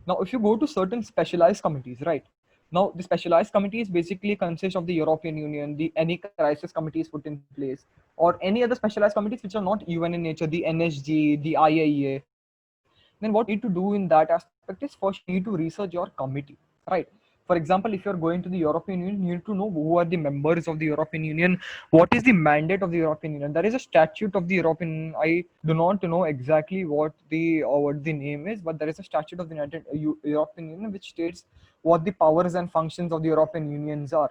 Now, if you go to certain specialized committees, right? Now, the specialized committees basically consist of the European Union, the any crisis committees put in place, or any other specialized committees which are not UN in nature, the NSG, the IAEA. Then what you need to do in that aspect is, first you need to research your committee, right? For example, if you're going to the European Union, you need to know who are the members of the European Union, what is the mandate of the European Union. There is a statute of the European Union. I do not know exactly what the name is, but there is a statute of the European Union which states what the powers and functions of the European Unions are.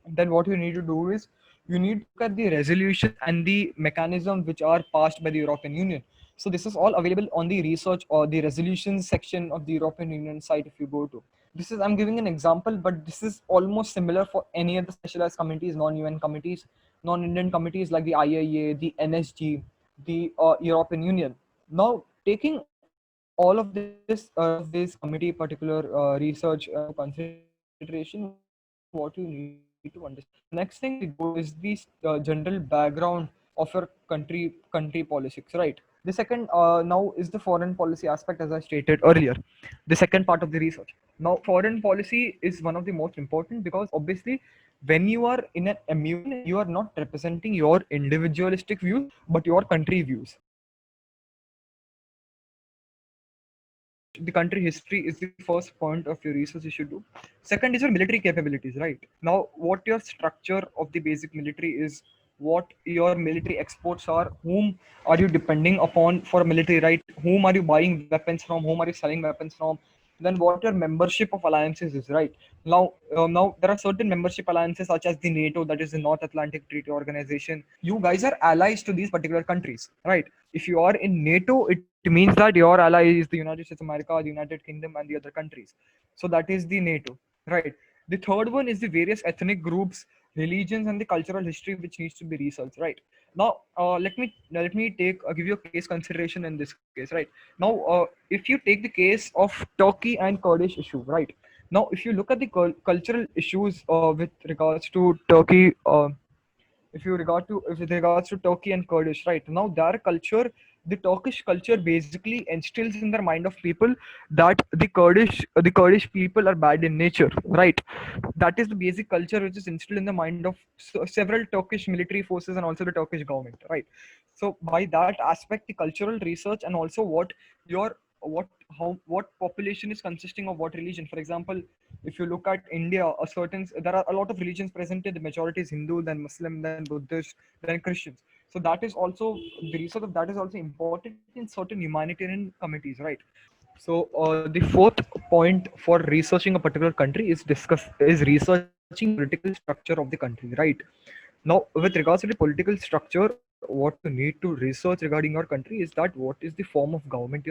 Then what you need to do is, you need to look at the resolution and the mechanism which are passed by the European Union. So this is all available on the research or the resolutions section of the European Union site. If you go to this, is I'm giving an example, but this is almost similar for any other specialized committees, non-UN committees, non-Indian committees like the IAEA, the NSG, the European Union. Now, taking all of this committee particular research consideration, what you need to understand. Next thing we go is the general background of your country politics, right? The second now is the foreign policy aspect, as I stated earlier. The second part of the research. Now, foreign policy is one of the most important, because obviously when you are in an MUN, you are not representing your individualistic views, but your country views. The country history is the first point of your research you should do. Second is your military capabilities, right? Now, what your structure of the basic military is, what your military exports are, whom are you depending upon for military, right? Whom are you buying weapons from, whom are you selling weapons from? Then what your membership of alliances is, right? Now there are certain membership alliances such as the NATO, that is the North Atlantic Treaty Organization. You guys are allies to these particular countries, right? If you are in NATO, it means that your ally is the United States of America, the United Kingdom, and the other countries. So that is the NATO, right? The third one is the various ethnic groups, religions, and the cultural history which needs to be researched, right? Now, let me give you a case consideration in this case, right? Now, if you take the case of Turkey and Kurdish issue, right? Now, if you look at the cultural issues with regards to Turkey, with regards to Turkey and Kurdish, right? Now, their culture, the Turkish culture basically instills in their mind of people that the Kurdish people are bad in nature, right? That is the basic culture which is instilled in the mind of several Turkish military forces and also the Turkish government, right? So by that aspect, the cultural research, and also your what population is consisting of what religion. For example, if you look at India, there are a lot of religions present. The majority is Hindu, then Muslim, then Buddhist, then Christians. So that is also the research of that is also important in certain humanitarian committees, right? So the fourth point for researching a particular country is researching the political structure of the country, right? Now, with regards to the political structure, what you need to research regarding your country is that what is the form of government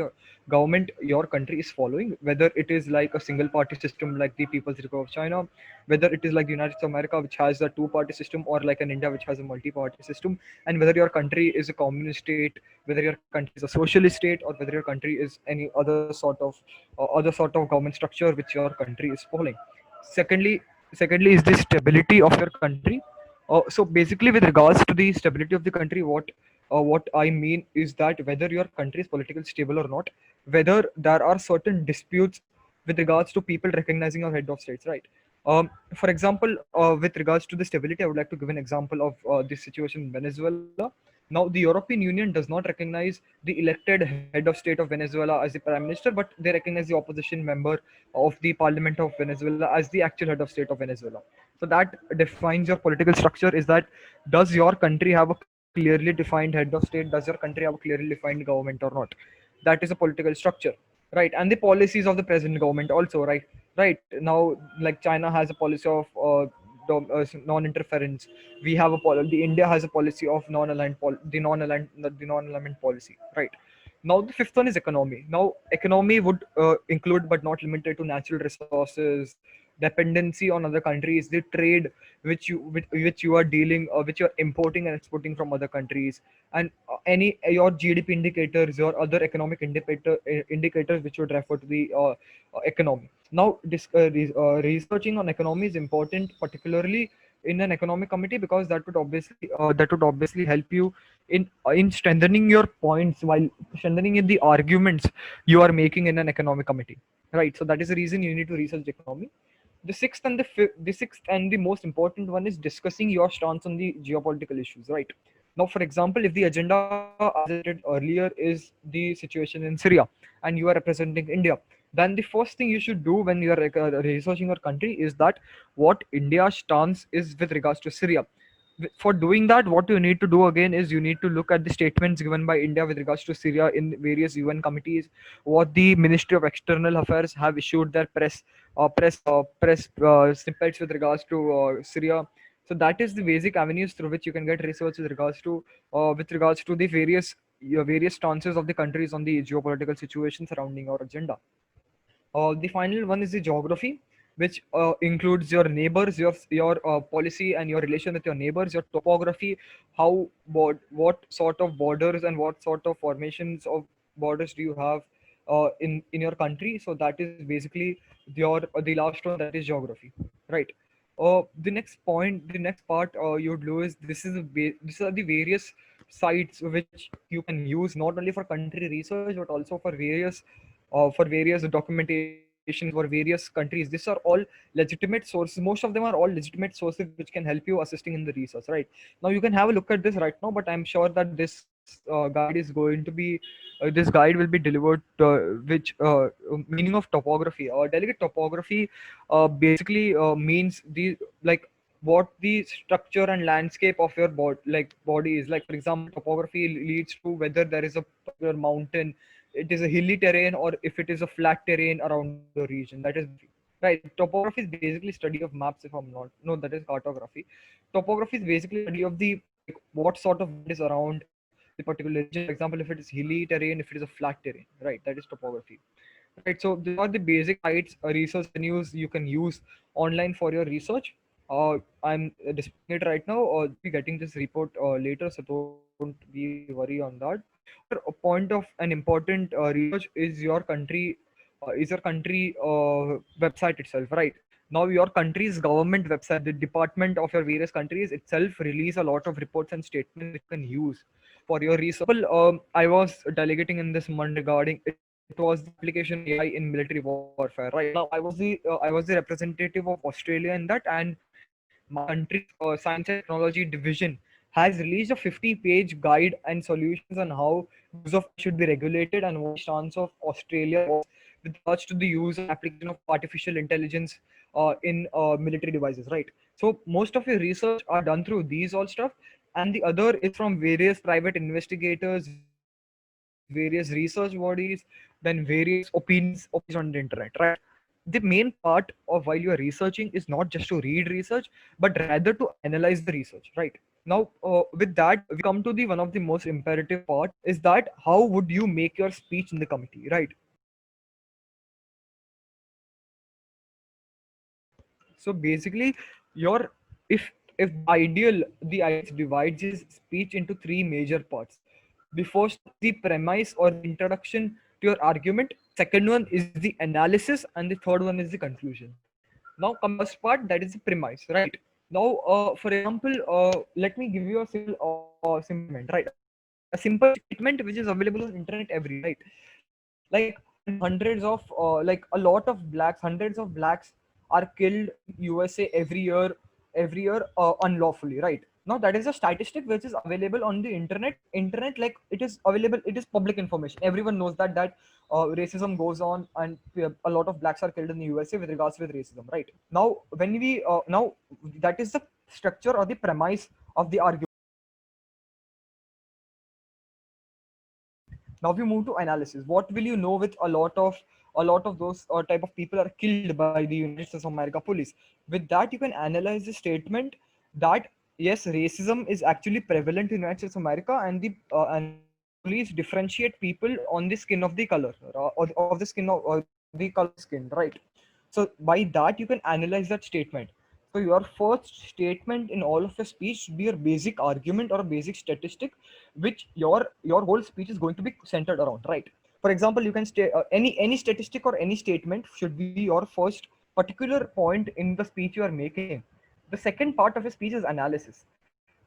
your country is following, whether it is like a single party system like the People's Republic of China, whether it is like the United States of America which has a two-party system, or like an India which has a multi-party system, and whether your country is a communist state, whether your country is a socialist state, or whether your country is any other sort of government structure which your country is following. Secondly secondly is the stability of your country. So basically, with regards to the stability of the country, what I mean is that whether your country is politically stable or not, whether there are certain disputes with regards to people recognizing your head of states, right? For example, with regards to the stability, I would like to give an example of this situation in Venezuela. Now, the European Union does not recognize the elected head of state of Venezuela as the prime minister, but they recognize the opposition member of the parliament of Venezuela as the actual head of state of Venezuela. So that defines your political structure. Is that, does your country have a clearly defined head of state? Does your country have a clearly defined government or not? That is a political structure, right? And the policies of the present government also, right now, like China has a policy of non-interference. We have the India has a policy of the non-alignment policy, right? Now the fifth one is economy. Now economy would include but not limited to natural resources, dependency on other countries, the trade which you are dealing, which you are importing and exporting from other countries, and any your GDP indicators, your other economic indicators which would refer to the economy. Now, researching on economy is important, particularly in an economic committee, because that would obviously help you in strengthening your points while strengthening in the arguments you are making in an economic committee, right? So that is the reason you need to research economy. The sixth and the most important one is discussing your stance on the geopolitical issues, right? Now, for example, if the agenda, as I stated earlier, is the situation in Syria and you are representing India, then the first thing you should do when you are researching your country is that what India's stance is with regards to Syria. For doing that, what you need to do again is you need to look at the statements given by India with regards to Syria in various UN committees, what the Ministry of External Affairs have issued their press snippets with regards to Syria. So that is the basic avenues through which you can get research with regards to the various stances of the countries on the geopolitical situation surrounding our agenda. The final one is the geography, which includes your neighbors, your policy and your relation with your neighbors, your topography, what sort of borders and what sort of formations of borders do you have in your country. So that is basically the last one, that is geography, right? The next part you would do is these are the various sites which you can use not only for country research but also for various documentations for various countries. These are all legitimate sources. Most of them are all legitimate sources which can help you assisting in the research, right? Now you can have a look at this right now, but I'm sure that this guide will be delivered which meaning of topography or delicate topography basically means the like what the structure and landscape of your body is. Like, for example, topography leads to whether there is a particular mountain, it is a hilly terrain, or if it is a flat terrain around the region. That is right. Topography is basically study of maps, if I'm not no, that is cartography. Topography is basically study of the what sort of land is around the particular region. For example, if it is hilly terrain, if it is a flat terrain, right? That is topography. Right. So these are the basic sites, research venues you can use online for your research. I'm displaying it right now. You'll be getting this report later, so don't be worry on that. Another point of an important research is your country website itself, right? Now your country's government website, the department of your various countries itself, release a lot of reports and statements which you can use for your research. For example, I was delegating in this month regarding it was the application of AI in military warfare. Right now, I was the representative of Australia in that, and my country's science and technology division has released a 50-page guide and solutions on how use of AI should be regulated and what the stance of Australia was with regards to the use and application of artificial intelligence in military devices. Right. So most of your research are done through these all stuff, and the other is from various private investigators, various research bodies, then various opinions on the internet, right? The main part of while you are researching is not just to read research, but rather to analyze the research, right? Now, with that, we come to the one of the most imperative part is that how would you make your speech in the committee, right? So basically, your if the ideal divides his speech into three major parts. The first one is the premise or the introduction to your argument. Second one is the analysis, and the third one is the conclusion. Now, come to the first part, that is the premise, right? Now, for example, let me give you a simple statement, right? A simple statement which is available on internet every day, right? Like hundreds of like a lot of blacks, hundreds of blacks are killed in USA every year unlawfully, right? Now that is a statistic which is available on the internet, like it is available, it is public information, everyone knows that racism goes on, and a lot of blacks are killed in the USA with regards with racism, right? Now when we now that is the structure or the premise of the argument. Now we move to analysis. What will you know with a lot of those type of people are killed by the United States of America police? With that, you can analyze the statement that yes, racism is actually prevalent in the United States of America, and the police differentiate people on the skin of the color, or of the skin or the color of the skin, right? So by that, you can analyze that statement. So your first statement in all of your speech should be your basic argument or a basic statistic, which your whole speech is going to be centered around, right? For example, you can say any statistic or any statement should be your first particular point in the speech you are making. The second part of a speech is analysis.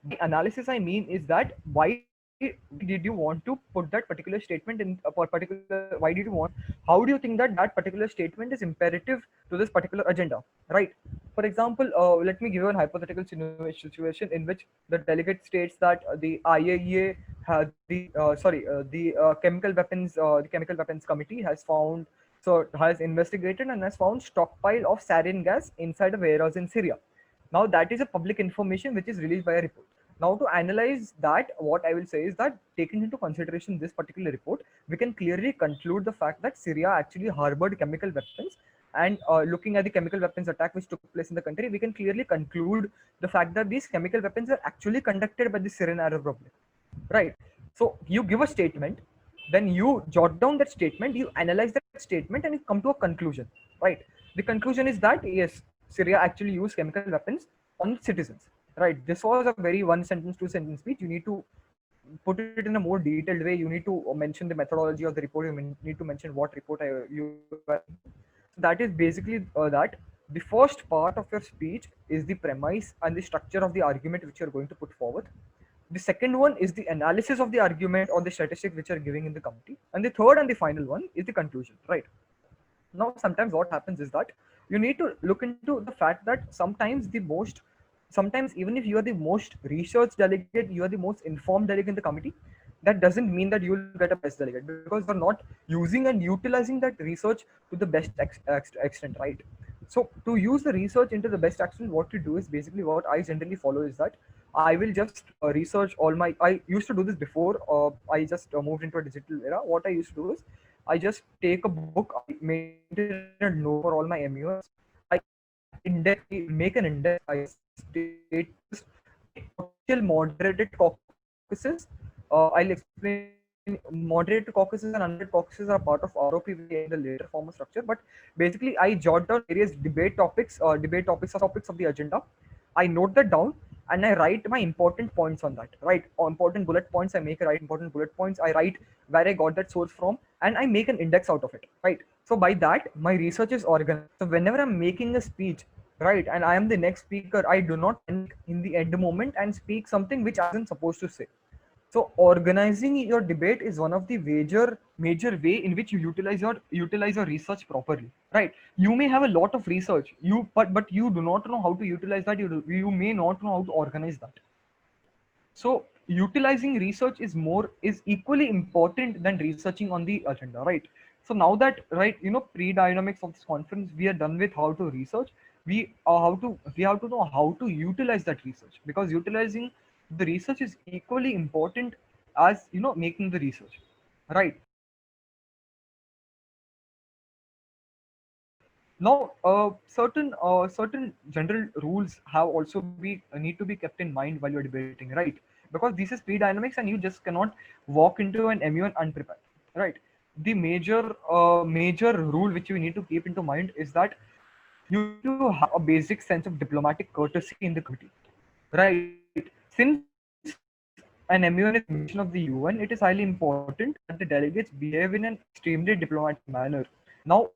By analysis, I mean is that why did you want to put that particular statement in a particular, why did you want, how do you think that that particular statement is imperative to this particular agenda, right? For example, let me give you a hypothetical situation in which the delegate states that the IAEA has the chemical weapons committee has found, so has investigated and has found stockpile of sarin gas inside a warehouse in Syria. Now that is a public information which is released by a report. Now to analyze that, what I will say is that taking into consideration this particular report, we can clearly conclude the fact that Syria actually harbored chemical weapons. And looking at the chemical weapons attack which took place in the country, we can clearly conclude the fact that these chemical weapons are actually conducted by the Syrian Arab Republic, right? So you give a statement, then you jot down that statement, you analyze that statement, and you come to a conclusion, right? The conclusion is that yes, Syria actually used chemical weapons on citizens, right? This was a very one sentence, two sentence speech. You need to put it in a more detailed way. You need to mention the methodology of the report. You need to mention what report you are. So that is basically that. The first part of your speech is the premise and the structure of the argument which you're going to put forward. The second one is the analysis of the argument or the statistic which are giving in the committee. And the third and the final one is the conclusion, right? Now, sometimes what happens is that you need to look into the fact that sometimes even if you are the most research delegate, you are the most informed delegate in the committee, that doesn't mean that you will get a best delegate because you're not using and utilizing that research to the best extent, right? So to use the research into the best extent, what you do is basically what I generally follow is that I will just research all my. I used to do this before. I just moved into a digital era. What I used to do is I just take a book, I maintain a note for all my MUs. I index, I make an index, I state potential moderated caucuses. I'll explain moderated caucuses and unmoderated caucuses are part of ROP in the later form of structure. But basically, I jot down various debate topics of the agenda. I note that down and I write my important points on that, right? Or important bullet points, I make a write important bullet points. I write where I got that source from, and I make an index out of it, right? So by that, my research is organized. So whenever I'm making a speech, right, and I am the next speaker, I do not panic in the end moment and speak something which I wasn't supposed to say. So organizing your debate is one of the major way in which you utilize your research properly, right? You may have a lot of research, but you do not know how to utilize that. You may not know how to organize that. So utilizing research is equally important than researching on the agenda, right? So now that, right, pre-dynamics of this conference, we are done with how to research. We have to know how to utilize that research, because utilizing the research is equally important as making the research, right? Certain general rules have also be need to be kept in mind while you're debating, right? Because this is pre-dynamics, and you just cannot walk into an MUN unprepared, right? The major rule which you need to keep into mind is that you need to have a basic sense of diplomatic courtesy in the committee, right? Since an MUN is an extension of the UN, it is highly important that the delegates behave in an extremely diplomatic manner. Now,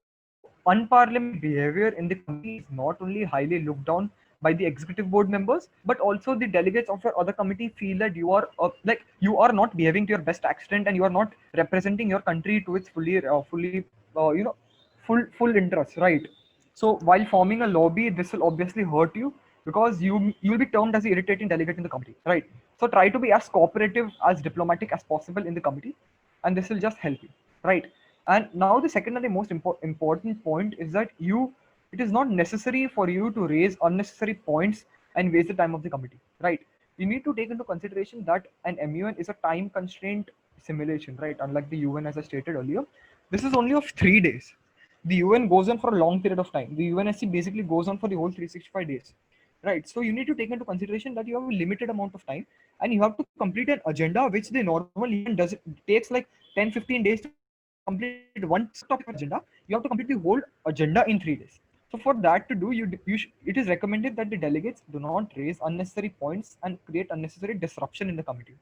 unparliamentary behavior in the committee is not only highly looked down by the executive board members, but also the delegates of your other committee feel that you are like you are not behaving to your best extent, and you are not representing your country to its fully full interest, right? So while forming a lobby, this will obviously hurt you, because you'll be termed as the irritating delegate in the committee, right? So try to be as cooperative, as diplomatic as possible in the committee, and this will just help you, right? And now the second and the most important point is that it is not necessary for you to raise unnecessary points and waste the time of the committee, right? You need to take into consideration that an MUN is a time constraint simulation, right? Unlike the UN, as I stated earlier, this is only of 3 days. The UN goes on for a long period of time. The UNSC basically goes on for the whole 365 days, right? So you need to take into consideration that you have a limited amount of time, and you have to complete an agenda which the normal UN does. It takes like 10-15 days to complete one topic of agenda. You have to complete the whole agenda in 3 days. So for that to do, it is recommended that the delegates do not raise unnecessary points and create unnecessary disruption in the committee,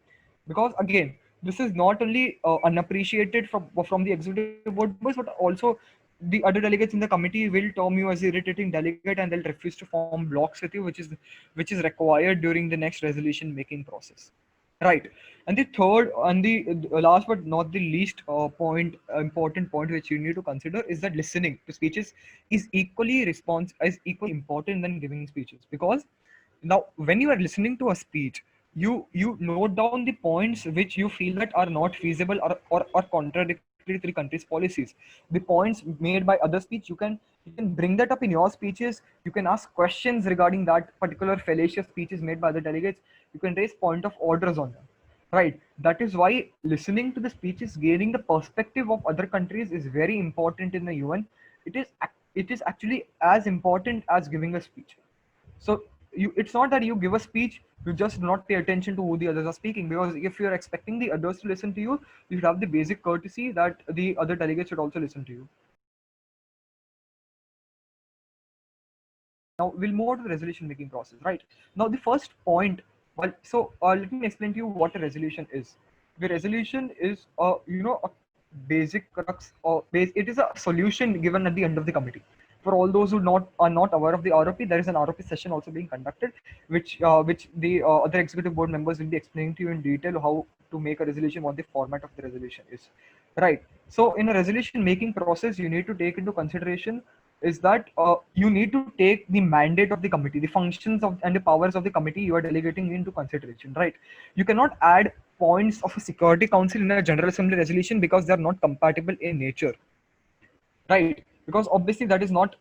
because again, this is not only unappreciated from the executive board members, but also the other delegates in the committee will term you as the irritating delegate, and they'll refuse to form blocks with you, which is required during the next resolution making process, right? And the third and the last but not the least important point which you need to consider is that listening to speeches is equally important than giving speeches, because now when you are listening to a speech, you note down the points which you feel that are not feasible, or contradictory to the country's policies. The points made by other speech, you can bring that up in your speeches. You can ask questions regarding that particular fallacious speeches made by the delegates. You can raise point of orders on them, right? That is why listening to the speeches, gaining the perspective of other countries, is very important in the UN. It is actually as important as giving a speech. So it's not that you give a speech, you just do not pay attention to who the others are speaking, because if you're expecting the others to listen to you, you should have the basic courtesy that the other delegates should also listen to you. Now we'll move on to the resolution making process, right? Now the first point, let me explain to you what a resolution is. The resolution is a basic crux, or base. It is a solution given at the end of the committee. For all those who are not aware of the ROP, there is an ROP session also being conducted, which the other executive board members will be explaining to you in detail how to make a resolution, what the format of the resolution is, right? So in a resolution making process, you need to take into consideration is that you need to take the mandate of the committee, the functions of and the powers of the committee you are delegating into consideration, right? You cannot add points of a security council in a general assembly resolution, because they are not compatible in nature, right? Because obviously that is not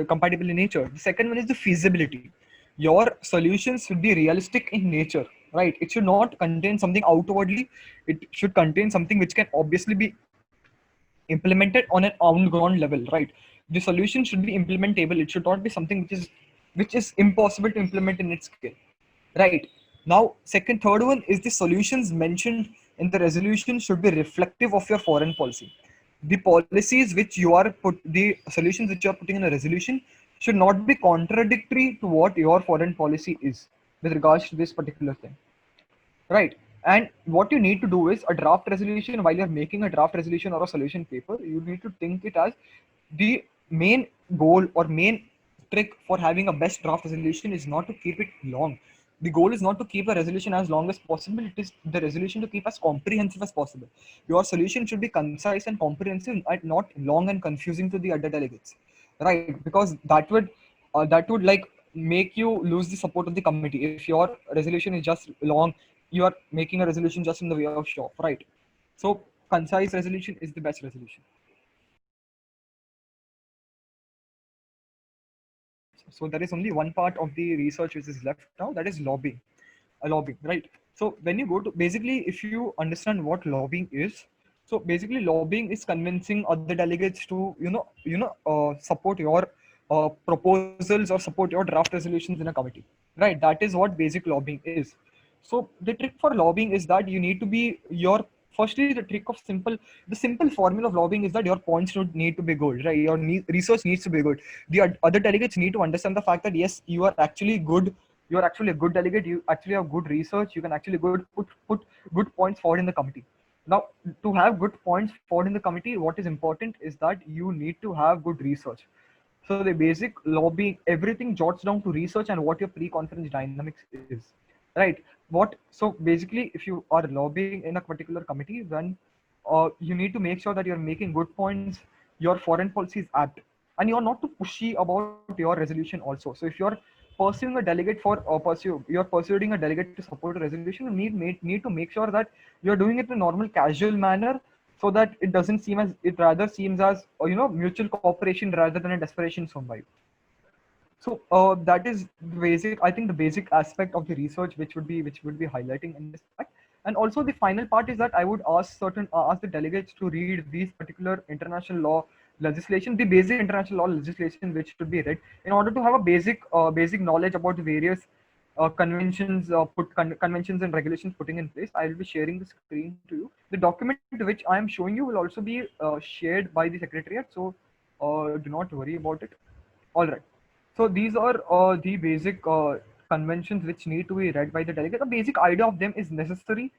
compatible in nature. The second one is the feasibility. Your solutions should be realistic in nature, right? It should not contain something outwardly. It should contain something which can obviously be implemented on an on ground level, right? The solution should be implementable. It should not be something which is impossible to implement in its scale, right? Now third one is the solutions mentioned in the resolution should be reflective of your foreign policy. The policies which you are put the solutions which you are putting in a resolution should not be contradictory to what your foreign policy is with regards to this particular thing, right? And what you need to do is a draft resolution. While you're making a draft resolution or a solution paper, you need to think it as the main goal or main trick for having a best draft resolution is not to keep it long. The goal is not to keep a resolution as long as possible. It is the resolution to keep as comprehensive as possible. Your solution should be concise and comprehensive, and not long and confusing to the other delegates, right? Because that would like make you lose the support of the committee. If your resolution is just long, you are making a resolution just in the way of show, right? So concise resolution is the best resolution. So there is only one part of the research which is left now, that is lobbying. Lobbying, right? So when you go to, basically, if you understand what lobbying is, so basically lobbying is convincing other delegates to support proposals or support your draft resolutions in a committee, right? That is what basic lobbying is. So the trick for lobbying is that you need to be your firstly the trick of the simple formula of lobbying is that your points don't need to be good, right? Your research needs to be good. The other delegates need to understand the fact that yes, you are actually good. You are actually a good delegate. You actually have good research. You can actually put good points forward in the committee. Now, to have good points forward in the committee, what is important is that you need to have good research. So the basic lobbying, everything jots down to research and what your pre-conference dynamics is, right? So basically, if you are lobbying in a particular committee, then you need to make sure that you're making good points, your foreign policy is apt, and you're not too pushy about your resolution also. So if you're pursuing a delegate you're persuading a delegate to support a resolution, you need to make sure that you're doing it in a normal, casual manner so that it rather seems as mutual cooperation rather than a desperation from by. So that is the basic. I think the basic aspect of the research, which would be highlighting in this fact. And also the final part is that I would ask the delegates to read these particular international law legislation, the basic international law legislation, which should be read in order to have a basic knowledge about the various conventions and regulations putting in place. I will be sharing the screen to you. The document which I am showing you will also be shared by the secretariat. So do not worry about it. All right. So these are the basic conventions which need to be read by the delegate. The basic idea of them is necessary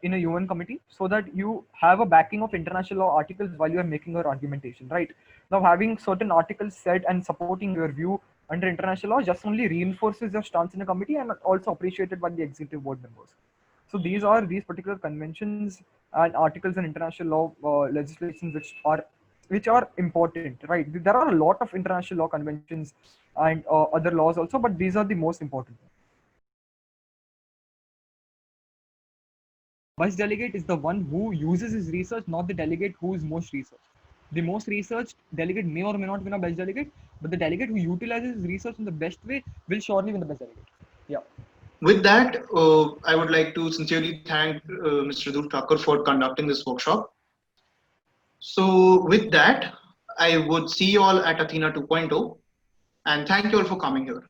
in a UN committee so that you have a backing of international law articles while you are making your argumentation, right? Now, having certain articles said and supporting your view under international law just only reinforces your stance in a committee and also appreciated by the executive board members. So these particular conventions and articles in international law legislation which are important, right? There are a lot of international law conventions and other laws also, but these are the most important. Vice delegate is the one who uses his research, not the delegate who is most researched. The most researched delegate may or may not win a best delegate, but the delegate who utilizes his research in the best way will surely win the best delegate. Yeah. With that, I would like to sincerely thank Mr. Dhruv Thakur for conducting this workshop. So, with that, I would see you all at Athena 2.0 and thank you all for coming here.